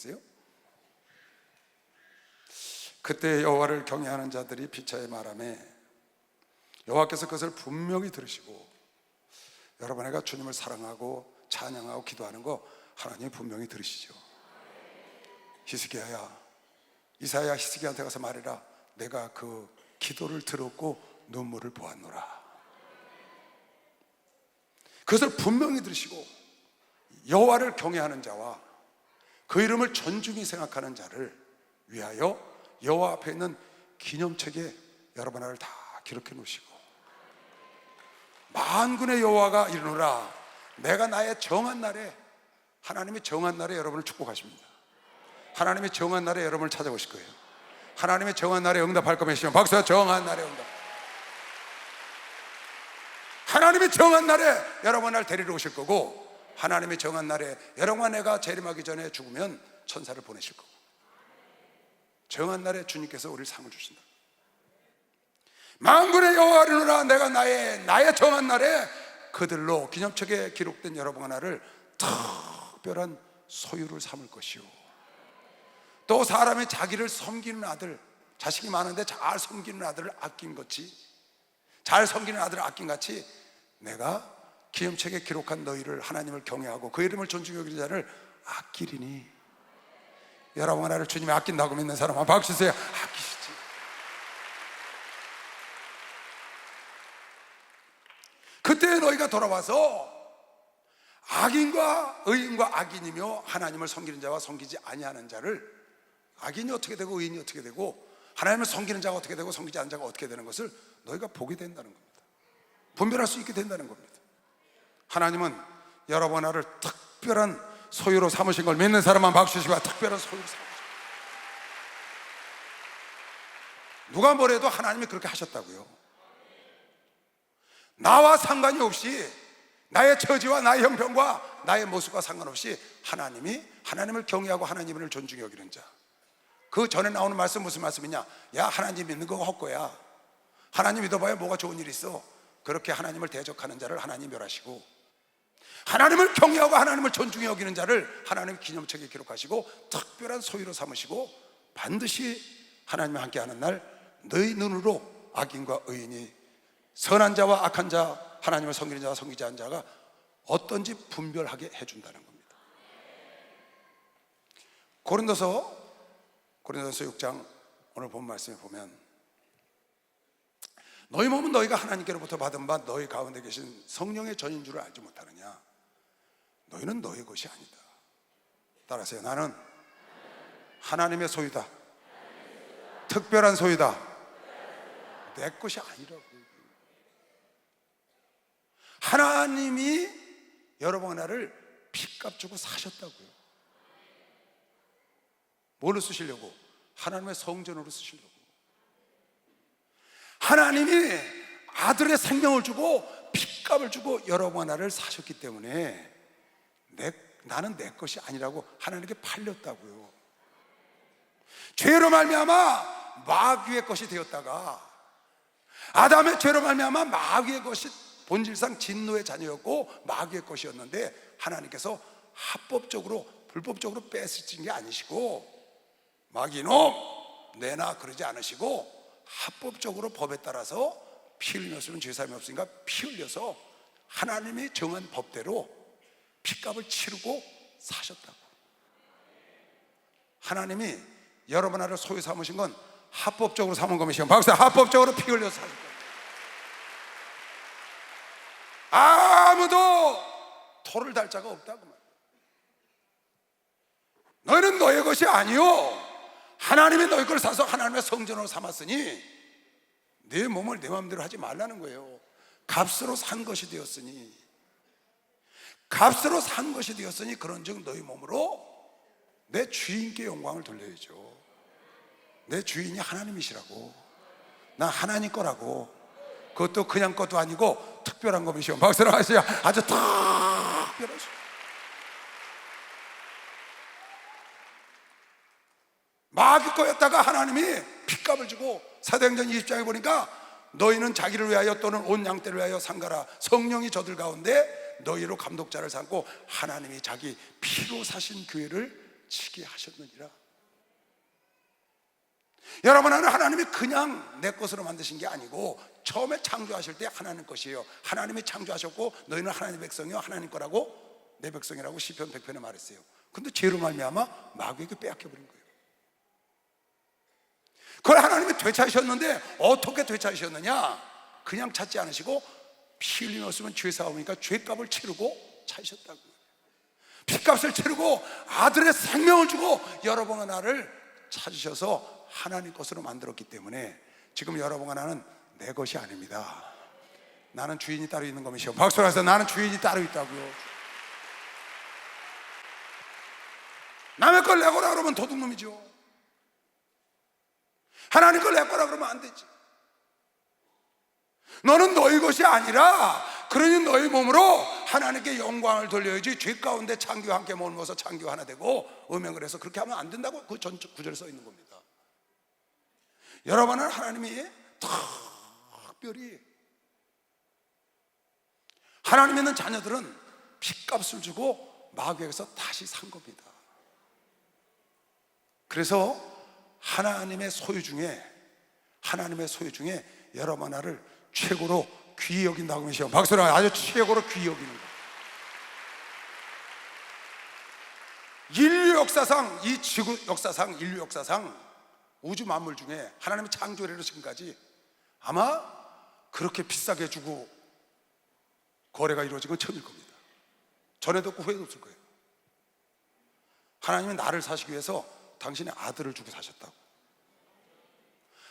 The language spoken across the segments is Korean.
아세요? 그때 여호와를 경외하는 자들이 피차의 말함에 여호와께서 그것을 분명히 들으시고, 여러분, 내가 주님을 사랑하고 찬양하고 기도하는 거 하나님이 분명히 들으시죠. 히스기야야, 이사야 히스기야한테 가서 말해라. 내가 그 기도를 들었고 눈물을 보았노라. 그것을 분명히 들으시고, 여호와를 경외하는 자와 그 이름을 존중히 생각하는 자를 위하여 여호와 앞에 있는 기념책에 여러분 나를 다 기록해 놓으시고, 만군의 여호와가 이르노라. 내가 나의 정한 날에, 하나님이 정한 날에 여러분을 축복하십니다. 하나님이 정한 날에 여러분을 찾아오실 거예요. 하나님이 정한 날에 응답할 거면 박수야. 정한 날에 응답. 하나님이 정한 날에 여러분 날 데리러 오실 거고, 하나님이 정한 날에 여러분과 내가 재림하기 전에 죽으면 천사를 보내실 거고, 정한 날에 주님께서 우리를 상을 주신다. 만군의 여호와이로라. 내가 나의 정한 날에 그들로 기념책에 기록된 여러분과 나를 특별한 소유를 삼을 것이요, 또 사람이 자기를 섬기는 아들, 자식이 많은데 잘 섬기는 아들을 아낀 것이, 잘 섬기는 아들을 아낀 같이 내가 기념책에 기록한 너희를, 하나님을 경외하고 그 이름을 존중히 여기는 자를 아끼리니. 여러분과 나를 주님이 아낀다고 믿는 사람 한번 박수 주세요. 아끼시지. 그때 너희가 돌아와서 악인과 의인과 악인이며 하나님을 섬기는 자와 섬기지 아니하는 자를, 악인이 어떻게 되고 의인이 어떻게 되고 하나님을 섬기는 자가 어떻게 되고 섬기지 않는 자가 어떻게 되는 것을 너희가 보게 된다는 겁니다. 분별할 수 있게 된다는 겁니다. 하나님은 여러분 나를 특별한 소유로 삼으신 걸 믿는 사람만 박수 주시고, 특별한 소유로 삼으신 거예요. 누가 뭐래도 하나님이 그렇게 하셨다고요. 나와 상관이 없이, 나의 처지와 나의 형편과 나의 모습과 상관없이 하나님을 경외하고 하나님을 존중히 여기는 자. 그 전에 나오는 말씀 무슨 말씀이냐? 야, 하나님 믿는 거 헛거야. 하나님 믿어봐야 뭐가 좋은 일 있어. 그렇게 하나님을 대적하는 자를 하나님 멸하시고, 하나님을 경외하고 하나님을 존중히 여기는 자를 하나님 기념책에 기록하시고 특별한 소유로 삼으시고, 반드시 하나님과 함께하는 날 너희 눈으로 악인과 의인이, 선한 자와 악한 자, 하나님을 섬기는 자와 섬기지 않는 자가 어떤지 분별하게 해준다는 겁니다. 고린도서 6장 오늘 본 말씀에 보면, 너희 몸은 너희가 하나님께로부터 받은 바 너희 가운데 계신 성령의 전인 줄을 알지 못하느냐? 너희는 너희 것이 아니다. 따라하세요. 나는 하나님의 소유다. 특별한 소유다. 내 것이 아니라고. 하나님이 여러분 나를 핏값 주고 사셨다고요. 뭘로 쓰시려고? 하나님의 성전으로 쓰시려고. 하나님이 아들의 생명을 주고 핏값을 주고 여러분과 나를 사셨기 때문에 나는 내 것이 아니라고 하나님께 팔렸다고요. 죄로 말미암아 마귀의 것이 되었다가, 아담의 죄로 말미암아 마귀의 것이 본질상 진노의 자녀였고 마귀의 것이었는데, 하나님께서 합법적으로 불법적으로 뺏으신 게 아니시고, 마귀놈 내놔 그러지 않으시고 합법적으로 법에 따라서 피 흘렸으면 죄사함이 없으니까 피 흘려서 하나님이 정한 법대로 핏값을 치르고 사셨다고. 하나님이 여러분 나를 소유 삼으신 건 합법적으로 삼은 것이시고, 박수. 합법적으로 피 흘려서 사셨다. 아무도 토를 달 자가 없다고 말이야. 너희는 너의 것이 아니요, 하나님이 너희 걸 사서 하나님의 성전으로 삼았으니 내 몸을 내 마음대로 하지 말라는 거예요. 값으로 산 것이 되었으니, 값으로 산 것이 되었으니 그런즉 너희 몸으로 내 주인께 영광을 돌려야죠. 내 주인이 하나님이시라고. 나 하나님 거라고. 그것도 그냥 것도 아니고 특별한 것이요. 박수를 하시죠. 아주 특별하시죠. 마귀 거였다가 하나님이 핏값을 주고, 사도행전 20장에 보니까 너희는 자기를 위하여 또는 온 양떼를 위하여 상가라. 성령이 저들 가운데 너희로 감독자를 삼고 하나님이 자기 피로 사신 교회를 치게 하셨느니라. 여러분, 하나님이 그냥 내 것으로 만드신 게 아니고 처음에 창조하실 때 하나님 것이에요. 하나님이 창조하셨고 너희는 하나님의 백성이요 하나님 거라고, 내 백성이라고 시편 100편에 말했어요. 근데 죄로 말미암아 마귀에게 빼앗겨버린 거예요. 그걸 하나님이 되찾으셨는데 어떻게 되찾으셨느냐? 그냥 찾지 않으시고 피 흘림없으면 죄 사오니까 죄값을 치르고 찾으셨다고. 피값을 치르고 아들의 생명을 주고 여러분과 나를 찾으셔서 하나님 것으로 만들었기 때문에 지금 여러분과 나는 내 것이 아닙니다. 나는 주인이 따로 있는 것이요. 박수를 해서 나는 주인이 따로 있다고요. 남의 걸 내 거라 그러면 도둑놈이죠. 하나님 걸 내 거라 그러면 안 되지. 너는 너희 것이 아니라 그러니 너희 몸으로 하나님께 영광을 돌려야지. 죄 가운데 창조와 함께 머물러서 창조 하나 되고 음행을 해서 그렇게 하면 안 된다고 그 전 구절에 써 있는 겁니다. 여러분은 하나님이 특별히, 하나님 있는 자녀들은 핏값을 주고 마귀에게서 다시 산 겁니다. 그래서 하나님의 소유 중에 여러분 나를 최고로 귀히 여긴다고 하시오. 박수로 아주 최고로 귀히 여기는 거. 인류 역사상, 이 지구 역사상, 인류 역사상 우주 만물 중에 하나님의 창조래로 지금까지 아마 그렇게 비싸게 주고 거래가 이루어진 건 처음일 겁니다. 전에도 없고 후에도 없을 거예요. 하나님이 나를 사시기 위해서 당신의 아들을 주고 사셨다고.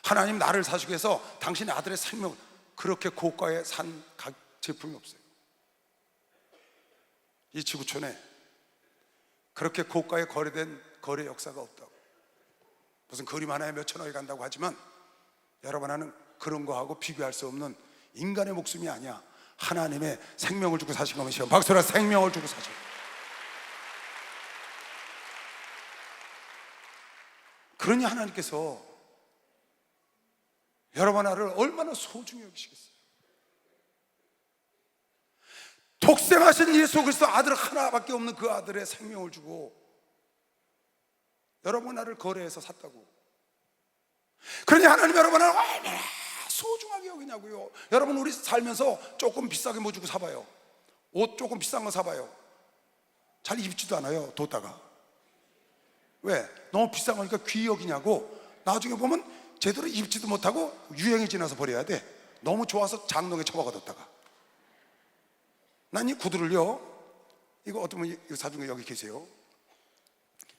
하나님 나를 사시기 위해서 당신의 아들의 생명을, 그렇게 고가에 산 제품이 없어요. 이 지구촌에 그렇게 고가에 거래된 거래 역사가 없다고. 무슨 그림 하나에 몇천억이 간다고 하지만 여러분, 나는 그런 거하고 비교할 수 없는 인간의 목숨이 아니야. 하나님의 생명을 주고 사신 것이요. 박수라, 생명을 주고 사신. 그러니 하나님께서 여러분 나를 얼마나 소중히 여기시겠어요. 독생하신 예수 그리스도 아들 하나밖에 없는 그 아들의 생명을 주고 여러분 나를 거래해서 샀다고. 그러니 하나님 여러분 나를 얼마나 소중하게 여기냐고요. 여러분, 우리 살면서 조금 비싸게 뭐 주고 사봐요. 옷 조금 비싼 거 사봐요. 잘 입지도 않아요. 뒀다가. 왜? 너무 비싼 거니까 귀히 여기냐고. 나중에 보면 제대로 입지도 못하고 유행이 지나서 버려야 돼. 너무 좋아서 장롱에 처박아뒀다가. 난 이 구두를요, 이거 어떤 분이 이거 사준 거 여기 계세요.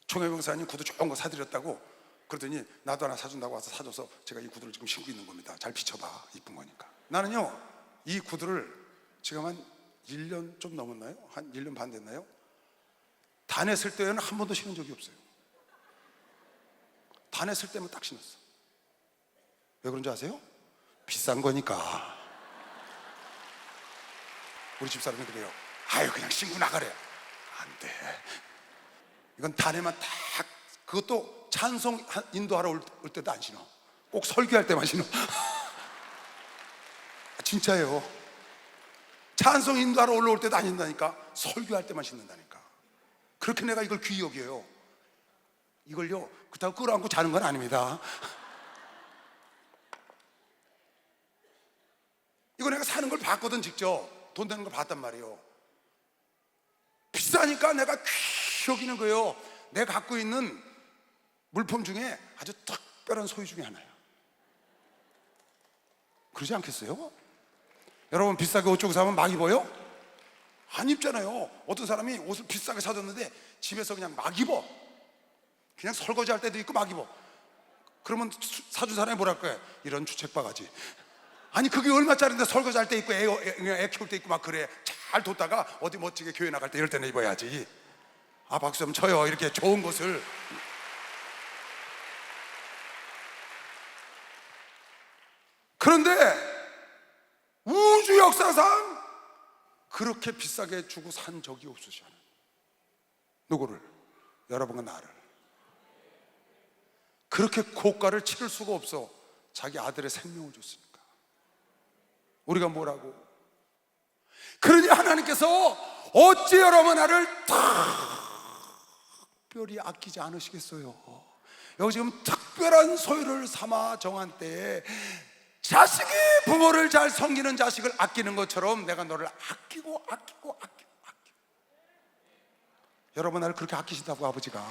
총회병사님 구두 좋은 거 사드렸다고. 그러더니 나도 하나 사준다고 와서 사줘서 제가 이 구두를 지금 신고 있는 겁니다. 잘 비춰봐, 이쁜 거니까. 나는요, 이 구두를 지금 한 1년 좀 넘었나요? 한 1년 반 됐나요? 다녔을 때는 한 번도 신은 적이 없어요. 다녔을 때만 딱 신었어. 왜 그런지 아세요? 비싼 거니까. 우리 집사람이 그래요. 아유, 그냥 신고 나가래. 안 돼. 이건 단에만 딱, 그것도 찬송 인도하러 올 때도 안 신어. 꼭 설교할 때만 신어. 진짜예요. 찬송 인도하러 올라올 때도 안 신다니까. 설교할 때만 신는다니까. 그렇게 내가 이걸 귀히 여겨요. 이걸요, 그렇다고 끌어안고 자는 건 아닙니다. 이거 내가 사는 걸 봤거든. 직접 돈 되는 걸 봤단 말이에요. 비싸니까 내가 귀히 여기는 거예요. 내가 갖고 있는 물품 중에 아주 특별한 소유 중에 하나야. 그러지 않겠어요? 여러분, 비싸게 옷 주고 사면 막 입어요? 안 입잖아요. 어떤 사람이 옷을 비싸게 사줬는데 집에서 그냥 막 입어. 그냥 설거지할 때도 입고 막 입어. 그러면 사준 사람이 뭐랄 거야? 이런 주책바가지. 아니, 그게 얼마짜리인데 설거지할 때 입고 애 키울 때 입고 막 그래. 잘 뒀다가 어디 멋지게 교회 나갈 때 이럴 때는 입어야지. 아, 박수 좀 쳐요. 이렇게 좋은 것을. 그런데 우주 역사상 그렇게 비싸게 주고 산 적이 없으셔. 누구를? 여러분과 나를. 그렇게 고가를 치를 수가 없어. 자기 아들의 생명을 줬으니까. 우리가 뭐라고? 그러니 하나님께서 어찌 여러분 나를 특별히 아끼지 않으시겠어요? 여기 지금 특별한 소유를 삼아 정한 때에 자식이 부모를 잘 섬기는 자식을 아끼는 것처럼 내가 너를 아끼고 여러분 나를 그렇게 아끼신다고 아버지가.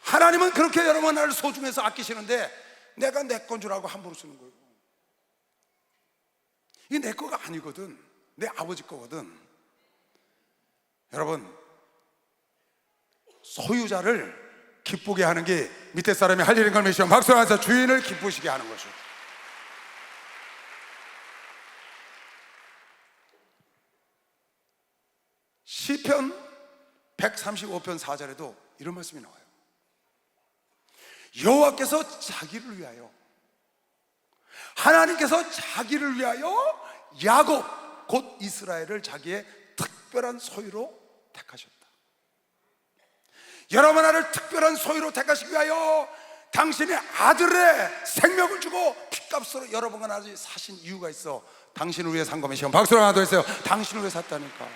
하나님은 그렇게 여러분 나를 소중해서 아끼시는데 내가 내 건 줄 알고 함부로 쓰는 거예요. 이게 내 거가 아니거든. 내 아버지 거거든. 여러분, 소유자를 기쁘게 하는 게 밑에 사람이 할 일인 걸 믿으시면 박수 하면서 주인을 기쁘시게 하는 거죠. 시편 135편 4절에도 이런 말씀이 나와요. 여호와께서 자기를 위하여, 하나님께서 자기를 위하여 야곱 곧 이스라엘을 자기의 특별한 소유로 택하셨다. 여러분 나를 특별한 소유로 택하시기 위하여 당신의 아들의 생명을 주고 핏값으로 여러분과 나를 사신 이유가 있어. 당신을 위해 산 거면 시험 박수를 하나 더 했어요. 당신을 위해 샀다니까.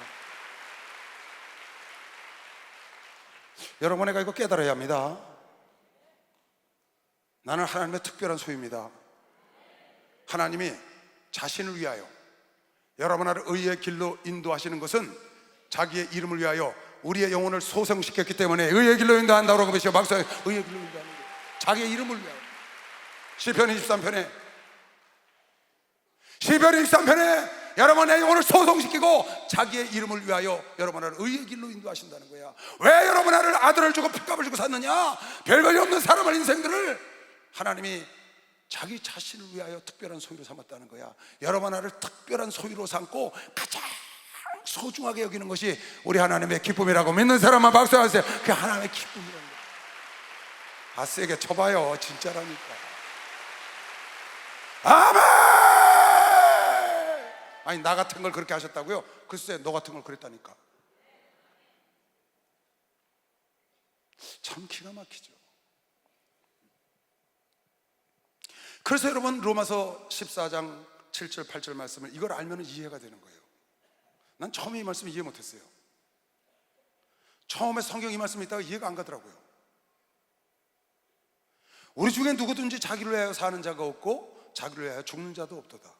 여러분 내가 이거 깨달아야 합니다. 나는 하나님의 특별한 소유입니다. 하나님이 자신을 위하여 여러분 나를 의의 길로 인도하시는 것은 자기의 이름을 위하여 우리의 영혼을 소생시켰기 때문에 의의 길로 인도한다고 그러시오. 박수. 의의 길로 인도하는 거, 자기의 이름을 위하여. 시편 23편에 여러분 내 영혼을 소송시키고 자기의 이름을 위하여 여러분 나를 의의 길로 인도하신다는 거야. 왜 여러분 나를 아들을 주고 핏값을 주고 샀느냐? 별거리 없는 사람의 인생들을 하나님이 자기 자신을 위하여 특별한 소유로 삼았다는 거야. 여러분 나를 특별한 소유로 삼고 가장 소중하게 여기는 것이 우리 하나님의 기쁨이라고 믿는 사람만 박수하세요. 그게 하나님의 기쁨이라는 거야. 아 세게 쳐봐요. 진짜라니까. 아멘. 아니 나 같은 걸 그렇게 하셨다고요? 글쎄 너 같은 걸 그랬다니까. 참 기가 막히죠. 그래서 여러분 로마서 14장 7절 8절 말씀을 이걸 알면 이해가 되는 거예요. 난 처음에 이 말씀 이해 못했어요. 처음에 성경 이 말씀이 있다가 이해가 안 가더라고요. 우리 중에 누구든지 자기를 위하여 사는 자가 없고 자기를 위하여 죽는 자도 없도다.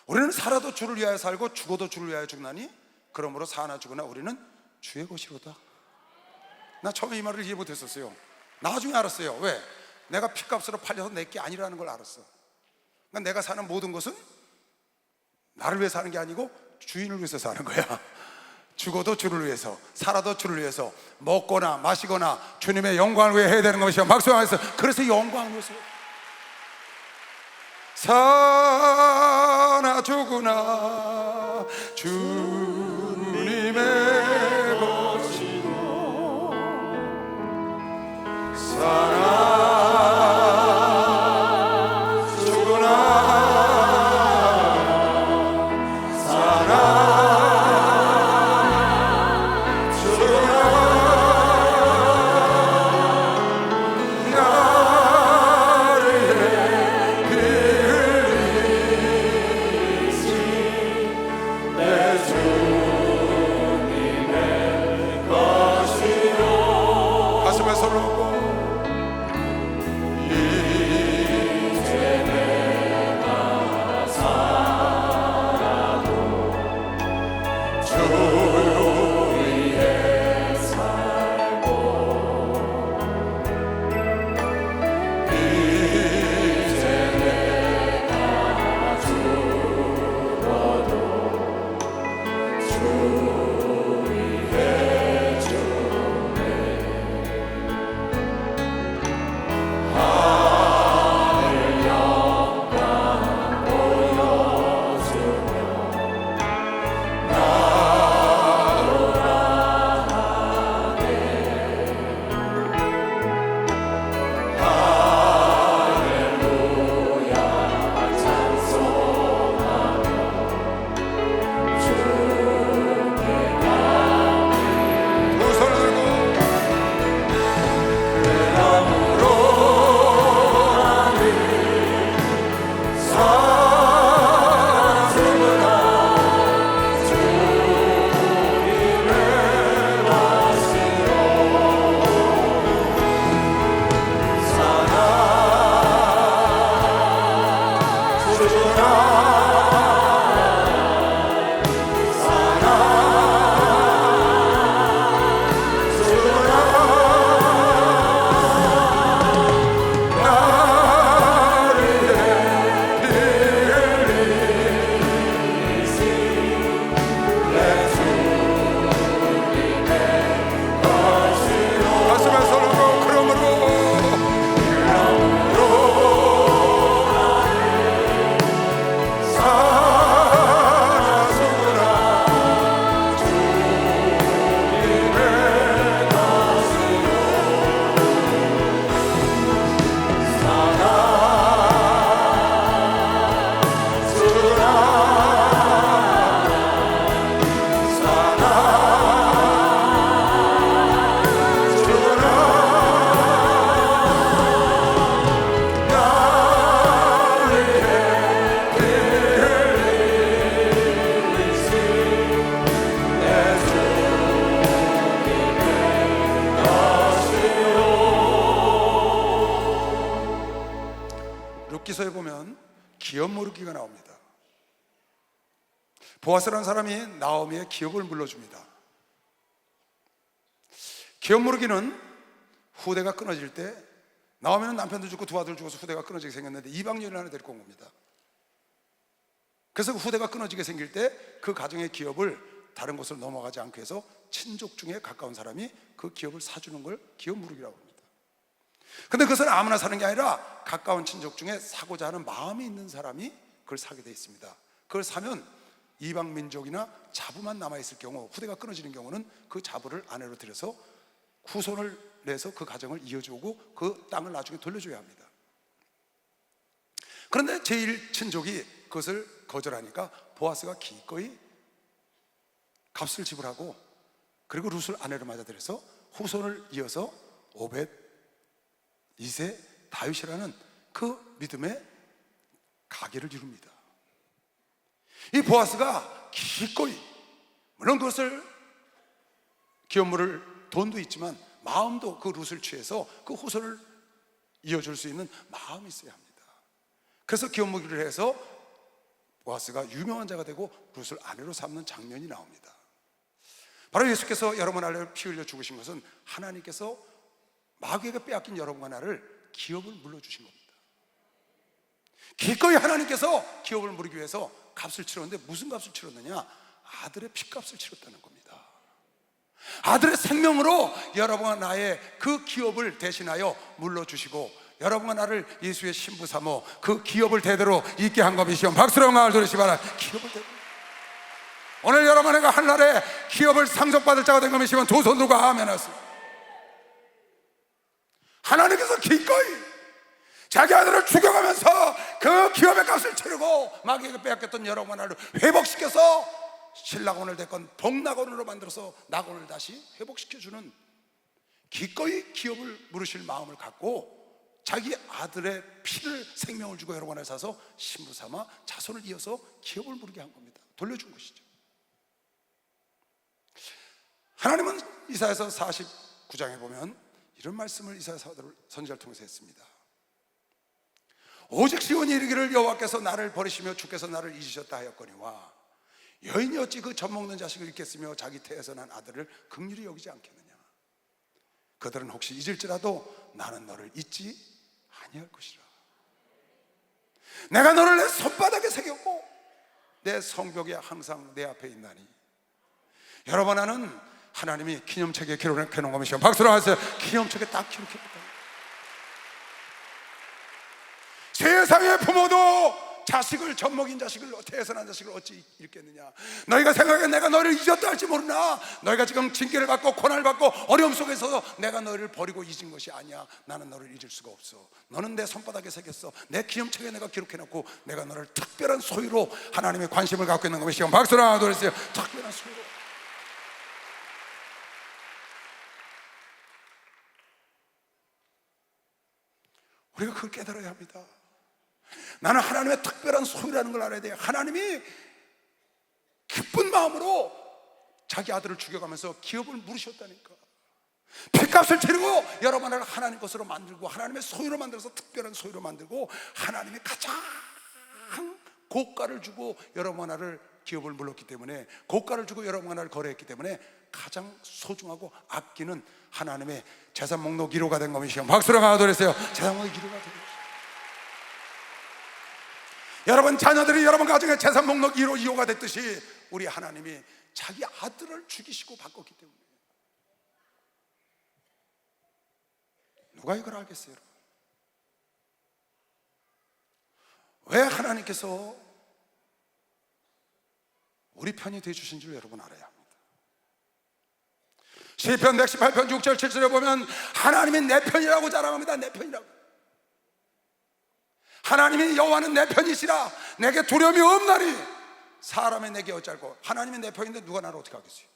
우리는 살아도 주를 위하여 살고 죽어도 주를 위하여 죽나니 그러므로 사나 죽으나 우리는 주의 것이로다. 나 처음에 이 말을 이해 못했었어요. 나중에 알았어요. 왜? 내가 핏값으로 팔려서 내 게 아니라는 걸 알았어. 그러니까 내가 사는 모든 것은 나를 위해 사는 게 아니고 주인을 위해서 사는 거야. 죽어도 주를 위해서, 살아도 주를 위해서, 먹거나 마시거나 주님의 영광을 위해 해야 되는 것이야. 박수하면서 그래서 영광을 위해서 사나 죽으나 주님의 것이요 사나 주 룻기서에 보면 기업 물기가 나옵니다. 보아스라는 사람이 나오미의 기업을 물러줍니다. 기업 물기는 후대가 끊어질 때, 나오미는 남편도 죽고 두 아들 죽어서 후대가 끊어지게 생겼는데 이방인을 하나 데리고 온 겁니다. 그래서 그 후대가 끊어지게 생길 때 그 가정의 기업을 다른 곳으로 넘어가지 않게 해서 친족 중에 가까운 사람이 그 기업을 사주는 걸 기업 무르기라고 합니다. 근데 그것은 아무나 사는 게 아니라 가까운 친족 중에 사고자 하는 마음이 있는 사람이 그걸 사게 돼 있습니다. 그걸 사면 이방 민족이나 자부만 남아있을 경우, 후대가 끊어지는 경우는 그 자부를 아내로 들여서 후손을 내서 그 가정을 이어주고 그 땅을 나중에 돌려줘야 합니다. 그런데 제1친족이 그것을 거절하니까 보아스가 기꺼이 값을 지불하고, 그리고 룻을 아내로 맞아들여서 후손을 이어서 오벳, 이세, 다윗이라는 그 믿음의 가계를 이룹니다. 이 보아스가 기꺼이, 물론 그것을 기업물을 돈도 있지만 마음도 그 룻을 취해서 그 후손을 이어줄 수 있는 마음이 있어야 합니다. 그래서 기업무기를 해서 보아스가 유명한 자가 되고 룻을 아내로 삼는 장면이 나옵니다. 바로 예수께서 여러분 아래로 피 흘려 죽으신 것은 하나님께서 마귀에게 빼앗긴 여러분과 나를 기업을 물려주신 겁니다. 기꺼이 하나님께서 기업을 물기 위해서 값을 치렀는데, 무슨 값을 치렀느냐? 아들의 피값을 치렀다는 겁니다. 아들의 생명으로 여러분과 나의 그 기업을 대신하여 물려주시고, 여러분과 나를 예수의 신부 삼어 그 기업을 대대로 있게 한 것이시오. 박수로 마을 돌리시 바라. 기업을 대대로. 오늘 여러분과 한날에 기업을 상속받을 자가 된 것이면 두 손 들고 아멘 하세요. 하나님께서 기꺼이 자기 아들을 죽여가면서 그 기업의 값을 치르고 마귀에게 빼앗겼던 여러분과 나를 회복시켜서 신낙원을 됐건 복낙원으로 만들어서 낙원을 다시 회복시켜주는, 기꺼이 기업을 물으실 마음을 갖고 자기 아들의 피를, 생명을 주고 여러분을 사서 신부 삼아 자손을 이어서 기업을 물게 한 겁니다. 돌려준 것이죠. 하나님은 이사야서 49장에 보면 이런 말씀을 이사야 선지자를 통해서 했습니다. 오직 시온이 이르기를 여호와께서 나를 버리시며 주께서 나를 잊으셨다 하였거니와 여인이 어찌 그 젖먹는 자식을 잊겠으며 자기 태에서 난 아들을 긍휼히 여기지 않겠느냐. 그들은 혹시 잊을지라도 나는 너를 잊지 아니할 것이라. 내가 너를 내 손바닥에 새겼고 내 성벽에 항상 내 앞에 있나니. 여러분, 나는 하나님이 기념책에 기록해 놓은 것이요. 박수로 하세요. 기념책에 딱 기록했다. 세상의 부모도 자식을, 젖먹인 자식을, 태에서 난 자식을 어찌 잃겠느냐. 너희가 생각해 내가 너희를 잊었다 할지 모르나. 너희가 지금 징계를 받고 고난을 받고 어려움 속에서 내가 너희를 버리고 잊은 것이 아니야. 나는 너를 잊을 수가 없어. 너는 내 손바닥에 새겼어. 내 기념책에 내가 기록해놓고 내가 너를 특별한 소유로 하나님의 관심을 갖고 있는 것이요. 박수로 하나 돌리세요. 특별한 소유로. 우리가 그걸 깨달아야 합니다. 나는 하나님의 특별한 소유라는 걸 알아야 돼요. 하나님이 기쁜 마음으로 자기 아들을 죽여가면서 기업을 물으셨다니까. 피값을 치르고 여러분을 하나님 것으로 만들고 하나님의 소유로 만들어서 특별한 소유로 만들고 하나님이 가장 고가를 주고 여러분 하나를 기업을 물었기 때문에, 고가를 주고 여러분 하나를 거래했기 때문에 가장 소중하고 아끼는 하나님의 재산 목록 1호가 된 것이요. 박수로 하나 돌리세요. 재산 목록 1호가 된 것이요. 여러분 자녀들이 여러분 가정의 재산 목록 1호, 2호가 됐듯이 우리 하나님이 자기 아들을 죽이시고 바꿨기 때문에. 누가 이걸 알겠어요? 왜 하나님께서 우리 편이 되어주신 줄 여러분 알아야 합니다. 시편 118편 6절 7절에 보면 하나님이 내 편이라고 자랑합니다. 내 편이라고. 하나님이 여호와는 내 편이시라 내게 두려움이 없나니 사람이 내게 어찌할꼬. 하나님이 내 편인데 누가 나를 어떻게 하겠어요?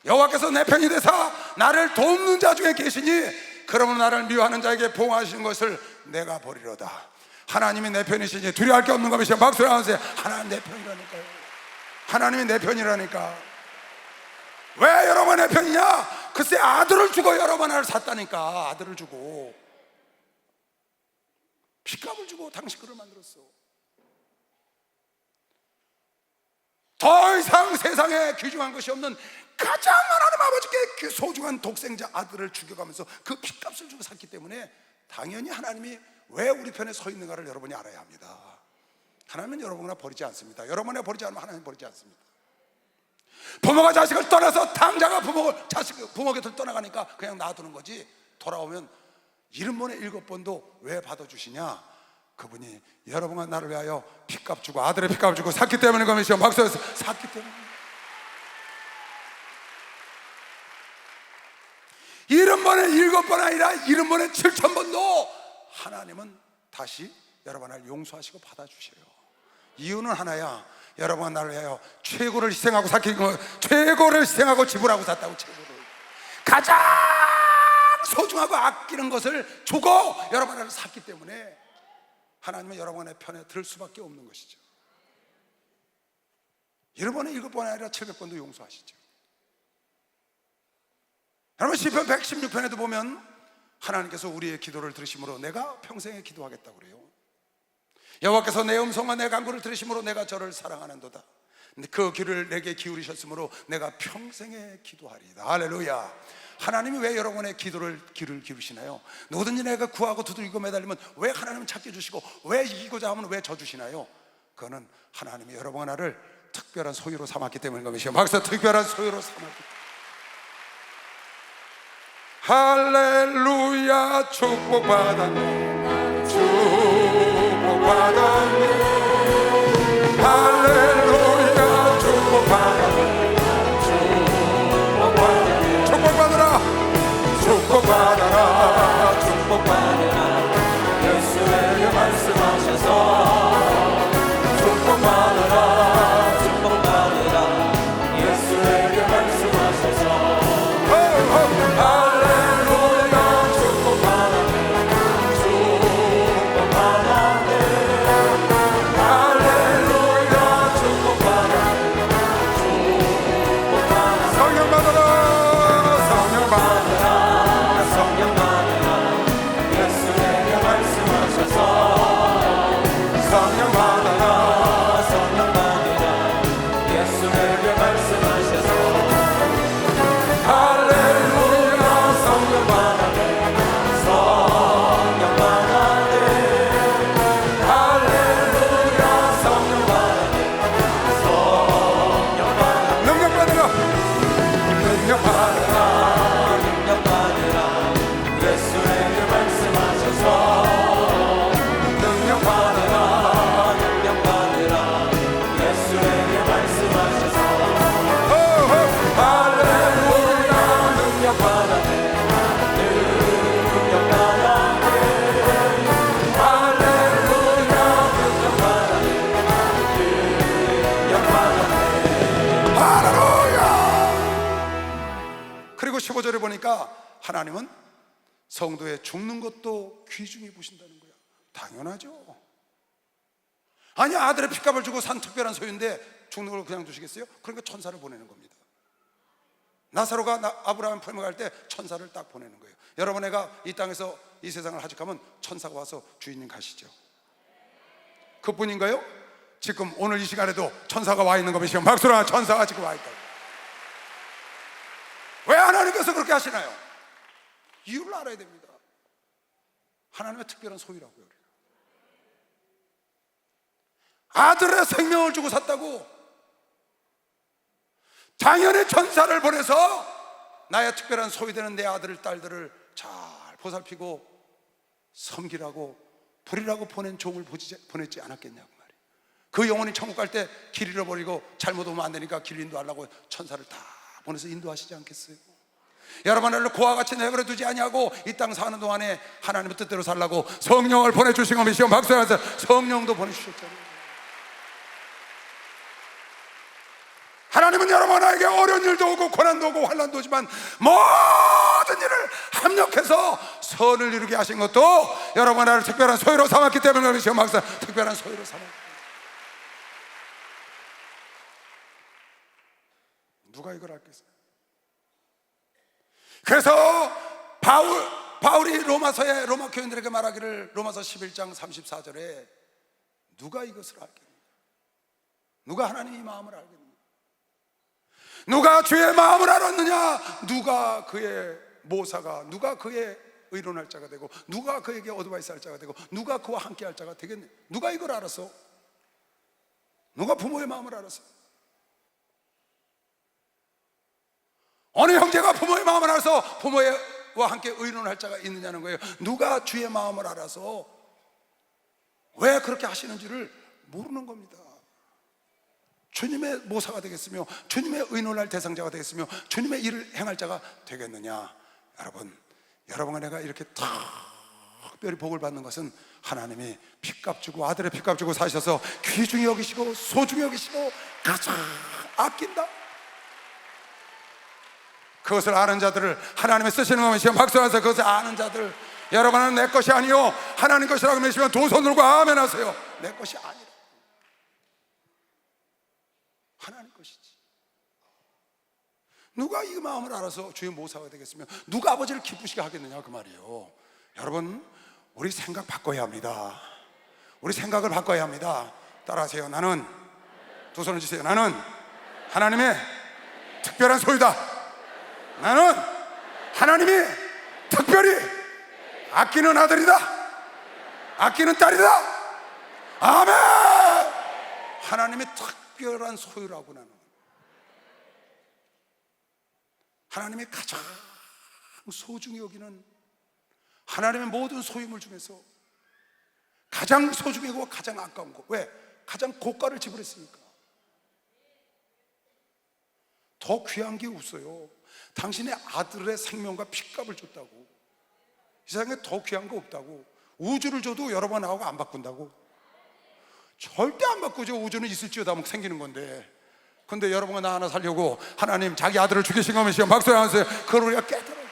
여호와께서 내 편이 되사 나를 돕는 자 중에 계시니 그러면 나를 미워하는 자에게 보호하시는 것을 내가 버리로다. 하나님이 내 편이시니 두려워할 게 없는 것이죠. 박수를 하세요. 하나님 내 편이라니까요. 하나님이 내 편이라니까. 왜 여러분 내 편이냐? 글쎄 아들을 주고 여러분 나를 샀다니까. 아들을 주고. 핏값을 주고 당신 그를 만들었어. 더 이상 세상에 귀중한 것이 없는 가장 하나님 아버지께 그 소중한 독생자 아들을 죽여가면서 그 핏값을 주고 샀기 때문에 당연히 하나님이 왜 우리 편에 서 있는가를 여러분이 알아야 합니다. 하나님은 여러분을 버리지 않습니다. 여러분을 버리지 않으면 하나님 버리지 않습니다. 부모가 자식을 떠나서 당자가 부모 곁을 떠나가니까 그냥 놔두는 거지, 돌아오면 70번에 7번도 왜 받아주시냐? 그분이 여러분과 나를 위하여 핏값 주고 아들의 핏값 주고 샀기 때문에 그것이요. 박수에서 샀기 때문에. 70번에 7번 아니라 70번에 7,000번도 하나님은 다시 여러분을 용서하시고 받아주셔요. 이유는 하나야. 여러분과 나를 위하여 최고를 희생하고 샀기, 최고를 희생하고 지불하고 샀다고. 최고를 가장 소중하고 아끼는 것을 주고 여러분을 샀기 때문에 하나님은 여러분의 편에 들 수밖에 없는 것이죠. 7번에 7번 아니라 700번도 용서하시죠. 여러분 시편 116편에도 보면 하나님께서 우리의 기도를 들으심으로 내가 평생에 기도하겠다고 그래요. 여호와께서 내 음성과 내 간구를 들으심으로 내가 저를 사랑하는도다. 그 귀를 내게 기울이셨으므로 내가 평생에 기도하리이다. 할렐루야. 하나님이 왜 여러분의 귀를 기울이시나요? 누구든지 내가 구하고 두들기고 매달리면 왜 하나님은 찾게 주시고 왜 이기고자 하면 왜 져주시나요? 그거는 하나님이 여러분과 나를 특별한 소유로 삼았기 때문인 것이요. 박수. 특별한 소유로 삼았기 때문에. 할렐루야. 축복받았네. 축복받았네. 할렐루야. 축복받았네. 축복받았네. 축복받아라. 축복받아라. 축복받아라. 예수에게 말씀하셔서 축복받아라. 축복받아라. 예수에게 말씀하셔서 하나님은 성도의 죽는 것도 귀중히 보신다는 거야. 당연하죠. 아니 아들의 핏값을 주고 산 특별한 소유인데 죽는 걸 그냥 두시겠어요? 그러니까 천사를 보내는 겁니다. 나사로가 아브라함 품에 갈 때 천사를 딱 보내는 거예요. 여러분 애가 이 땅에서 이 세상을 하직하면 천사가 와서 주인님 가시죠. 그뿐인가요? 지금 오늘 이 시간에도 천사가 와 있는 겁니다. 박수라. 천사가 지금 와 있다. 왜 하나님께서 그렇게 하시나요? 이유를 알아야 됩니다. 하나님의 특별한 소유라고요. 아들의 생명을 주고 샀다고. 당연히 천사를 보내서 나의 특별한 소유되는 내 아들 딸들을 잘 보살피고 섬기라고 부리라고 보낸 종을 보냈지 않았겠냐고 말이에요. 그 영혼이 천국 갈 때 길 잃어버리고 잘못 오면 안 되니까 길 인도하려고 천사를 다 보내서 인도하시지 않겠어요? 여러분을 고와 같이 내버려 두지 아니하고 이 땅 사는 동안에 하나님의 뜻대로 살라고 성령을 보내주신 겁니다. 박수하면서 성령도 보내주셨잖아요. 하나님은 여러분에게 어려운 일도 오고 고난도 오고 환난도 오지만 모든 일을 합력해서 선을 이루게 하신 것도 여러분을 특별한 소유로 삼았기 때문에 그러시오. 박수. 특별한 소유로 삼았기 때문에. 누가 이걸 알겠어요? 그래서 바울이 로마서에 로마 교인들에게 말하기를 로마서 11장 34절에 누가 이것을 알겠느냐? 누가 하나님의 마음을 알겠느냐? 누가 주의 마음을 알았느냐? 누가 그의 모사가, 누가 그의 의론할 자가 되고, 누가 그에게 어드바이스 할 자가 되고, 누가 그와 함께 할 자가 되겠느냐? 누가 이걸 알았어? 누가 부모의 마음을 알았어? 어느 형제가 부모의 마음을 알아서 부모와 함께 의논할 자가 있느냐는 거예요. 누가 주의 마음을 알아서 왜 그렇게 하시는지를 모르는 겁니다. 주님의 모사가 되겠으며 주님의 의논할 대상자가 되겠으며 주님의 일을 행할 자가 되겠느냐? 여러분과 내가 이렇게 특별히 복을 받는 것은 하나님이 핏값 주고 아들의 핏값 주고 사셔서 귀중히 여기시고 소중히 여기시고 가장 아낀다. 그것을 아는 자들을 하나님이 쓰시는 것이요, 박수하면서 그것을 아는 자들, 여러분은 내 것이 아니요 하나님 것이라고 믿으시면 두 손 들고 아멘 하세요. 내 것이 아니라 하나님 것이지. 누가 이 마음을 알아서 주의 모사가 되겠으며 누가 아버지를 기쁘시게 하겠느냐, 그 말이에요. 여러분, 우리 생각 바꿔야 합니다. 우리 생각을 바꿔야 합니다. 따라하세요. 나는, 두 손을 주세요. 나는 하나님의 특별한 소유다. 나는 하나님이 특별히 아끼는 아들이다, 아끼는 딸이다. 아멘. 하나님의 특별한 소유라고. 나는 하나님이 가장 소중히 여기는 하나님의 모든 소유물 중에서 가장 소중하고 가장 아까운 거. 왜? 가장 고가를 지불했으니까. 더 귀한 게 없어요. 당신의 아들의 생명과 핏값을 줬다고. 이 세상에 더 귀한 거 없다고. 우주를 줘도 여러 번 나오고 안 바꾼다고. 절대 안 바꾸죠. 우주는 있을지어다 생기는 건데. 근데 여러분과 나 하나 살려고 하나님 자기 아들을 죽이신 거면 시험 박수를 하면서 그걸 우리가 깨달아요.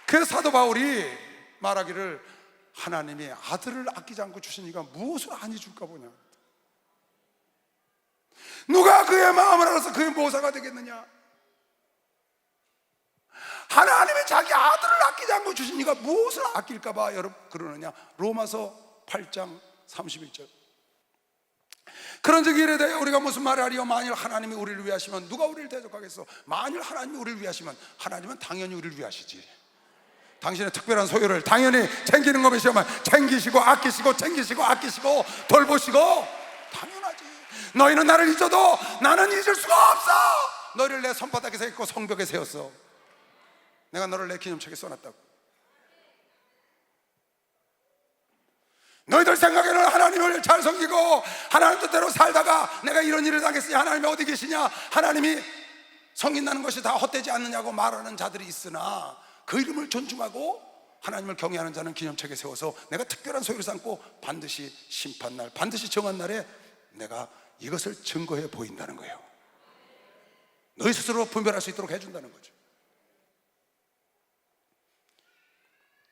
그 사도 바울이 말하기를 하나님이 아들을 아끼지 않고 주시니까 무엇을 안히 줄까 보냐. 누가 그의 마음을 알아서 그의 모사가 되겠느냐? 하나님이 자기 아들을 아끼지 않고 주시니까 무엇을 아낄까봐 여러분 그러느냐? 로마서 8장 31절. 그런즉 이래 대하여 우리가 무슨 말을 하리요? 만일 하나님이 우리를 위하시면 누가 우리를 대적하겠어? 만일 하나님이 우리를 위하시면 하나님은 당연히 우리를 위하시지. 당신의 특별한 소유를 당연히 챙기는 것이지만 챙기시고 아끼시고 챙기시고 아끼시고 돌보시고 당연하지. 너희는 나를 잊어도 나는 잊을 수가 없어. 너희를 내 손바닥에 세웠고 성벽에 세웠어. 내가 너를 내 기념책에 써놨다고. 너희들 생각에는 하나님을 잘 섬기고 하나님 뜻대로 살다가 내가 이런 일을 당했으니 하나님이 어디 계시냐, 하나님이 섬긴다는 것이 다 헛되지 않느냐고 말하는 자들이 있으나 그 이름을 존중하고 하나님을 경외하는 자는 기념책에 세워서 내가 특별한 소유를 삼고 반드시 심판날, 반드시 정한 날에 내가 이것을 증거해 보인다는 거예요. 너희 스스로 분별할 수 있도록 해준다는 거죠.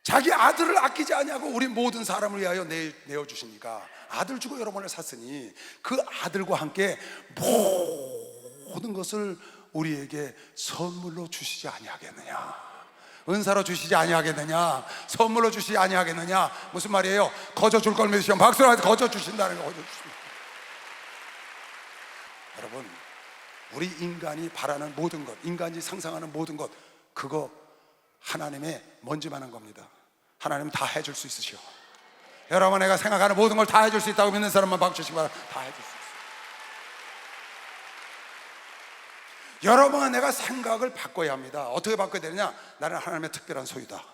자기 아들을 아끼지 아니하고 우리 모든 사람을 위하여 내어주시니까 아들 주고 여러분을 샀으니 그 아들과 함께 모든 것을 우리에게 선물로 주시지 아니하겠느냐, 은사로 주시지 아니하겠느냐, 선물로 주시지 아니하겠느냐. 무슨 말이에요? 거저 줄 걸 믿으시면 박수로 하면서 거저 주신다는 거. 거저 주십니다. 여러분, 우리 인간이 바라는 모든 것, 인간이 상상하는 모든 것, 그거 하나님의 먼지만한 겁니다. 하나님은 다 해줄 수 있으시오. 여러분, 내가 생각하는 모든 걸 다 해줄 수 있다고 믿는 사람만 박수 치시기 바랍니다. 다 해줄 수 있어요. 여러분은 내가 생각을 바꿔야 합니다. 어떻게 바꿔야 되느냐? 나는 하나님의 특별한 소유다.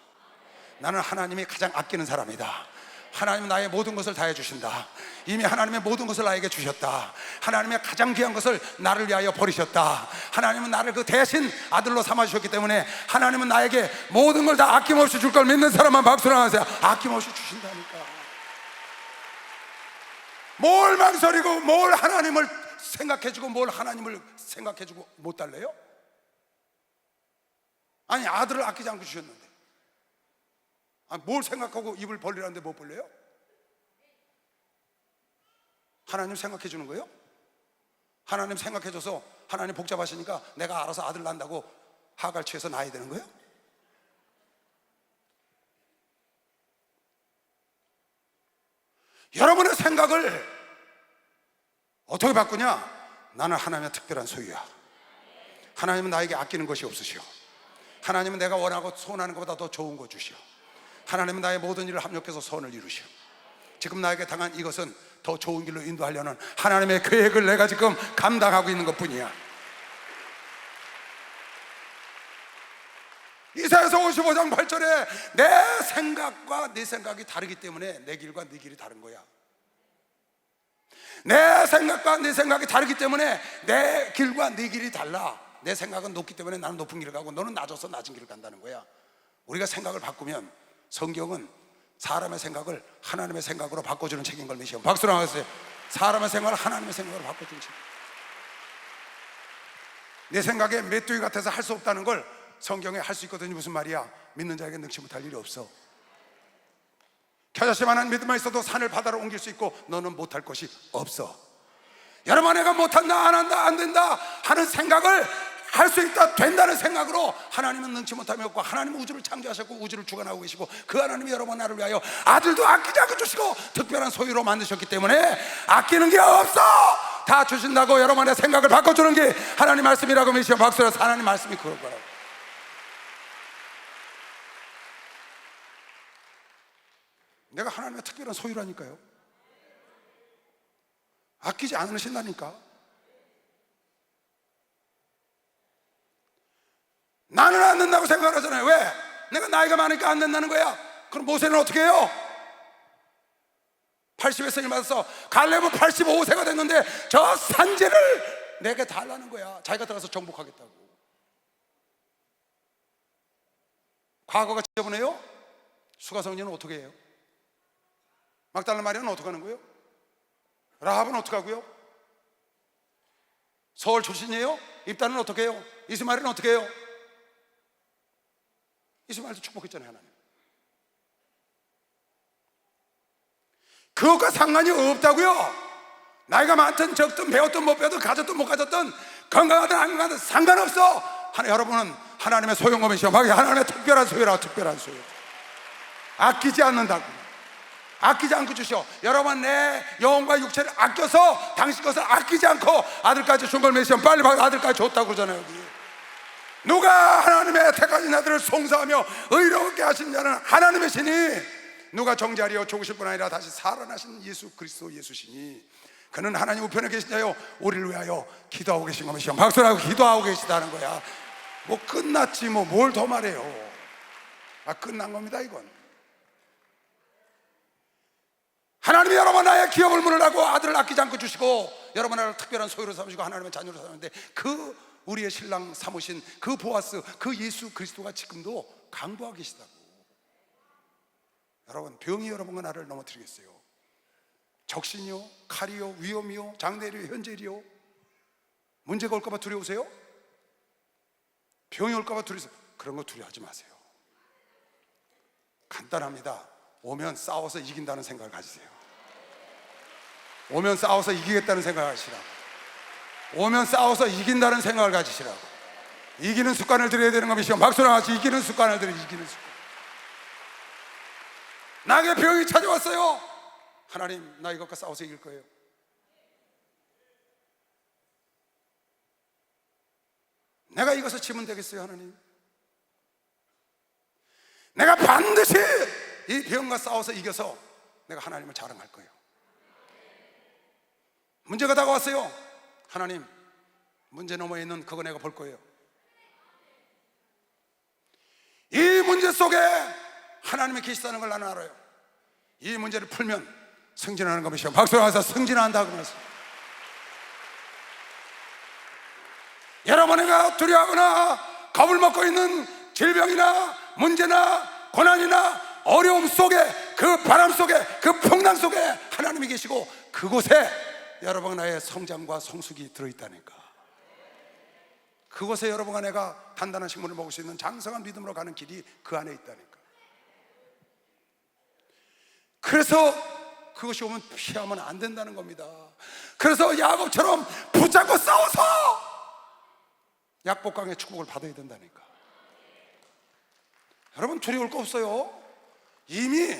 나는 하나님이 가장 아끼는 사람이다. 하나님은 나의 모든 것을 다 해주신다. 이미 하나님의 모든 것을 나에게 주셨다. 하나님의 가장 귀한 것을 나를 위하여 버리셨다. 하나님은 나를 그 대신 아들로 삼아주셨기 때문에 하나님은 나에게 모든 걸 다 아낌없이 줄 걸 믿는 사람만 박수를 하세요. 아낌없이 주신다니까. 뭘 망설이고 뭘 하나님을 생각해주고 뭘 하나님을 생각해주고 못 달래요? 아니, 아들을 아끼지 않고 주셨는데 뭘 생각하고 입을 벌리라는데 못 벌려요? 하나님 생각해 주는 거예요? 하나님 생각해 줘서 하나님 복잡하시니까 내가 알아서 아들 낳는다고 하갈 취해서 나야 되는 거예요? 여러분의 생각을 어떻게 바꾸냐? 나는 하나님의 특별한 소유야. 하나님은 나에게 아끼는 것이 없으시오. 하나님은 내가 원하고 소원하는 것보다 더 좋은 거 주시오. 하나님은 나의 모든 일을 합력해서 선을 이루시오. 지금 나에게 당한 이것은 더 좋은 길로 인도하려는 하나님의 계획을 내가 지금 감당하고 있는 것뿐이야. 이사야서 55장 8절에 내 생각과 네 생각이 다르기 때문에 내 길과 네 길이 다른 거야. 내 생각과 네 생각이 다르기 때문에 내 길과 네 길이 달라. 내 생각은 높기 때문에 나는 높은 길을 가고 너는 낮아서 낮은 길을 간다는 거야. 우리가 생각을 바꾸면 성경은 사람의 생각을 하나님의 생각으로 바꿔주는 책인 걸 믿으시오. 박수로 하세요. 사람의 생각을 하나님의 생각으로 바꿔주는 책. 내 생각에 메뚜기 같아서 할 수 없다는 걸 성경에 할 수 있거든요. 무슨 말이야? 믿는 자에게 능치 못할 일이 없어. 겨자씨만한 믿음만 있어도 산을 바다로 옮길 수 있고 너는 못할 것이 없어. 여러분, 내가 못한다, 안 한다, 안 된다 하는 생각을 할 수 있다, 된다는 생각으로 하나님은 능치 못함이 없고 하나님은 우주를 창조하셨고 우주를 주관하고 계시고 그 하나님이 여러분 나를 위하여 아들도 아끼지 않고 주시고 특별한 소유로 만드셨기 때문에 아끼는 게 없어. 다 주신다고 여러분의 생각을 바꿔주는 게 하나님 말씀이라고 믿으시오. 박수로. 하나님 말씀이 그럴 거라고. 내가 하나님의 특별한 소유라니까요. 아끼지 않으신다니까. 나는 안 된다고 생각하잖아요. 왜? 내가 나이가 많으니까 안 된다는 거야. 그럼 모세는 어떻게 해요? 80의 생일 받아서 갈렙은 85세가 됐는데 저 산지를 내게 달라는 거야. 자기가 들어가서 정복하겠다고. 과거가 지저분해요? 수가성녀는 어떻게 해요? 막달라 마리아는 어떻게 하는 거예요? 라합은 어떻게 하고요? 서울 출신이에요? 입단은 어떻게 해요? 이스마엘은 어떻게 해요? 이스마엘도 축복했잖아요. 하나님. 그것과 상관이 없다고요. 나이가 많든 적든 배웠든 못 배웠든 가졌든 못 가졌든 건강하든 안 건강하든 상관없어. 여러분은 하나님의 소유금이시오. 하나님의 특별한 소유라. 특별한 소유. 아끼지 않는다고. 아끼지 않고 주시오. 여러분, 내 영혼과 육체를 아껴서 당신 것을 아끼지 않고 아들까지 준 걸 메시오. 빨리 아들까지 줬다고 그러잖아요. 여기 누가 하나님의 택하신 아들을 송사하며 의롭게 하신 자는 하나님의 신이 누가 정죄하리요? 죽으실 뿐 아니라 다시 살아나신 예수 그리스도 예수시니 그는 하나님 우편에 계신 자요 우리를 위하여 기도하고 계신 것이요. 박수라고. 기도하고 계시다는 거야. 뭐 끝났지 뭐 뭘 더 말해요. 끝난 겁니다. 이건 하나님이 여러분 나의 기업을 물으라고 아들을 아끼지 않고 주시고 여러분 나를 특별한 소유로 삼으시고 하나님의 자녀로 삼는데 그 우리의 신랑 삼으신 그 보아스 그 예수 그리스도가 지금도 강구하고 계시다고. 여러분, 병이 여러분과 나를 넘어뜨리겠어요? 적신이요? 칼이요? 위험이요? 장대리요? 현재리요? 문제가 올까봐 두려우세요? 병이 올까봐 두려우세요? 그런 거 두려워하지 마세요. 간단합니다. 오면 싸워서 이긴다는 생각을 가지세요. 오면 싸워서 이기겠다는 생각을 하시라고. 오면 싸워서 이긴다는 생각을 가지시라고. 이기는 습관을 들여야 되는 겁니다. 박수랑 같이 이기는 습관을 들여. 이기는 습관. 나에게 병이 찾아왔어요. 하나님, 나 이것과 싸워서 이길 거예요. 내가 이것을 치면 되겠어요. 하나님, 내가 반드시 이 병과 싸워서 이겨서 내가 하나님을 자랑할 거예요. 문제가 다가왔어요. 하나님, 문제 너머에 있는 그거 내가 볼 거예요. 이 문제 속에 하나님이 계시다는 걸 나는 알아요. 이 문제를 풀면 승진하는 것이요. 박수를 하면서 승진한다고 말씀. 여러분이가 두려워하거나 겁을 먹고 있는 질병이나 문제나 고난이나 어려움 속에 그 바람 속에 그 풍랑 속에 하나님이 계시고 그곳에 여러분 나의 성장과 성숙이 들어있다니까. 그곳에 여러분과 내가 단단한 식물을 먹을 수 있는 장성한 믿음으로 가는 길이 그 안에 있다니까. 그래서 그것이 오면 피하면 안 된다는 겁니다. 그래서 야곱처럼 붙잡고 싸워서 약복강의 축복을 받아야 된다니까. 여러분 두려울 거 없어요. 이미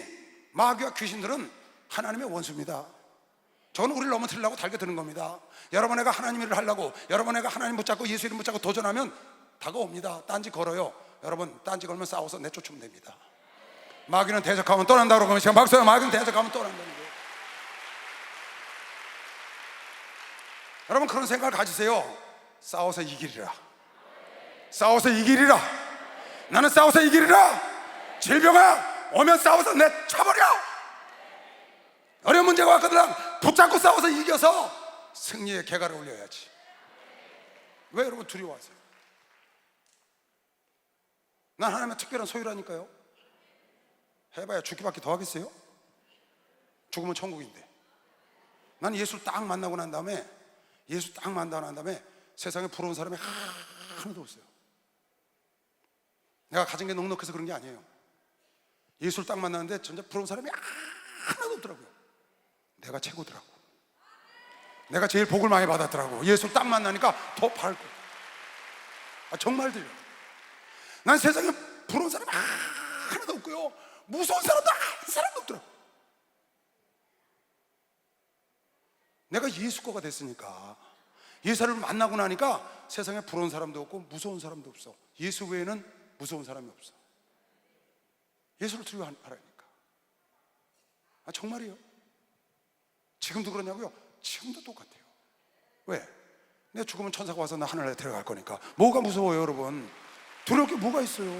마귀와 귀신들은 하나님의 원수입니다. 저는 우리를 넘어뜨리려고 달겨드는 겁니다. 여러분 애가 하나님 일을 하려고, 여러분 애가 하나님 붙잡고 예수 이름 붙잡고 도전하면 다가옵니다. 딴지 걸어요. 여러분 딴지 걸면 싸워서 내쫓으면 됩니다. 마귀는 대적하면 떠난다고 그러면 지금 박수요. 마귀는 대적하면 떠난다는 거예요. 여러분 그런 생각을 가지세요. 싸워서 이기리라. 싸워서 이기리라. 나는 싸워서 이기리라. 질병아 오면 싸워서 내쳐버려. 어려운 문제가 왔거든 붙잡고 싸워서 이겨서 승리의 개가를 올려야지. 왜 여러분 두려워하세요? 난 하나님의 특별한 소유라니까요. 해봐야 죽기밖에 더 하겠어요? 죽으면 천국인데. 난 예수를 딱 만나고 난 다음에, 예수 딱 만나고 난 다음에 세상에 부러운 사람이 하나도 없어요. 내가 가진 게 넉넉해서 그런 게 아니에요. 예수를 딱 만났는데 진짜 부러운 사람이 하나도 없더라고요. 내가 최고더라고. 내가 제일 복을 많이 받았더라고. 예수를 딱 만나니까 더 밝고. 정말 들려. 난 세상에 부러운 사람이 하나도 없고요, 무서운 사람도 한 사람도 없더라고. 내가 예수 거가 됐으니까, 예수를 만나고 나니까 세상에 부러운 사람도 없고 무서운 사람도 없어. 예수 외에는 무서운 사람이 없어. 예수를 두려워하라니까. 정말이에요. 지금도 그러냐고요? 지금도 똑같아요. 왜? 내가 죽으면 천사가 와서 나 하늘에 데려갈 거니까. 뭐가 무서워요 여러분? 두려울 게 뭐가 있어요?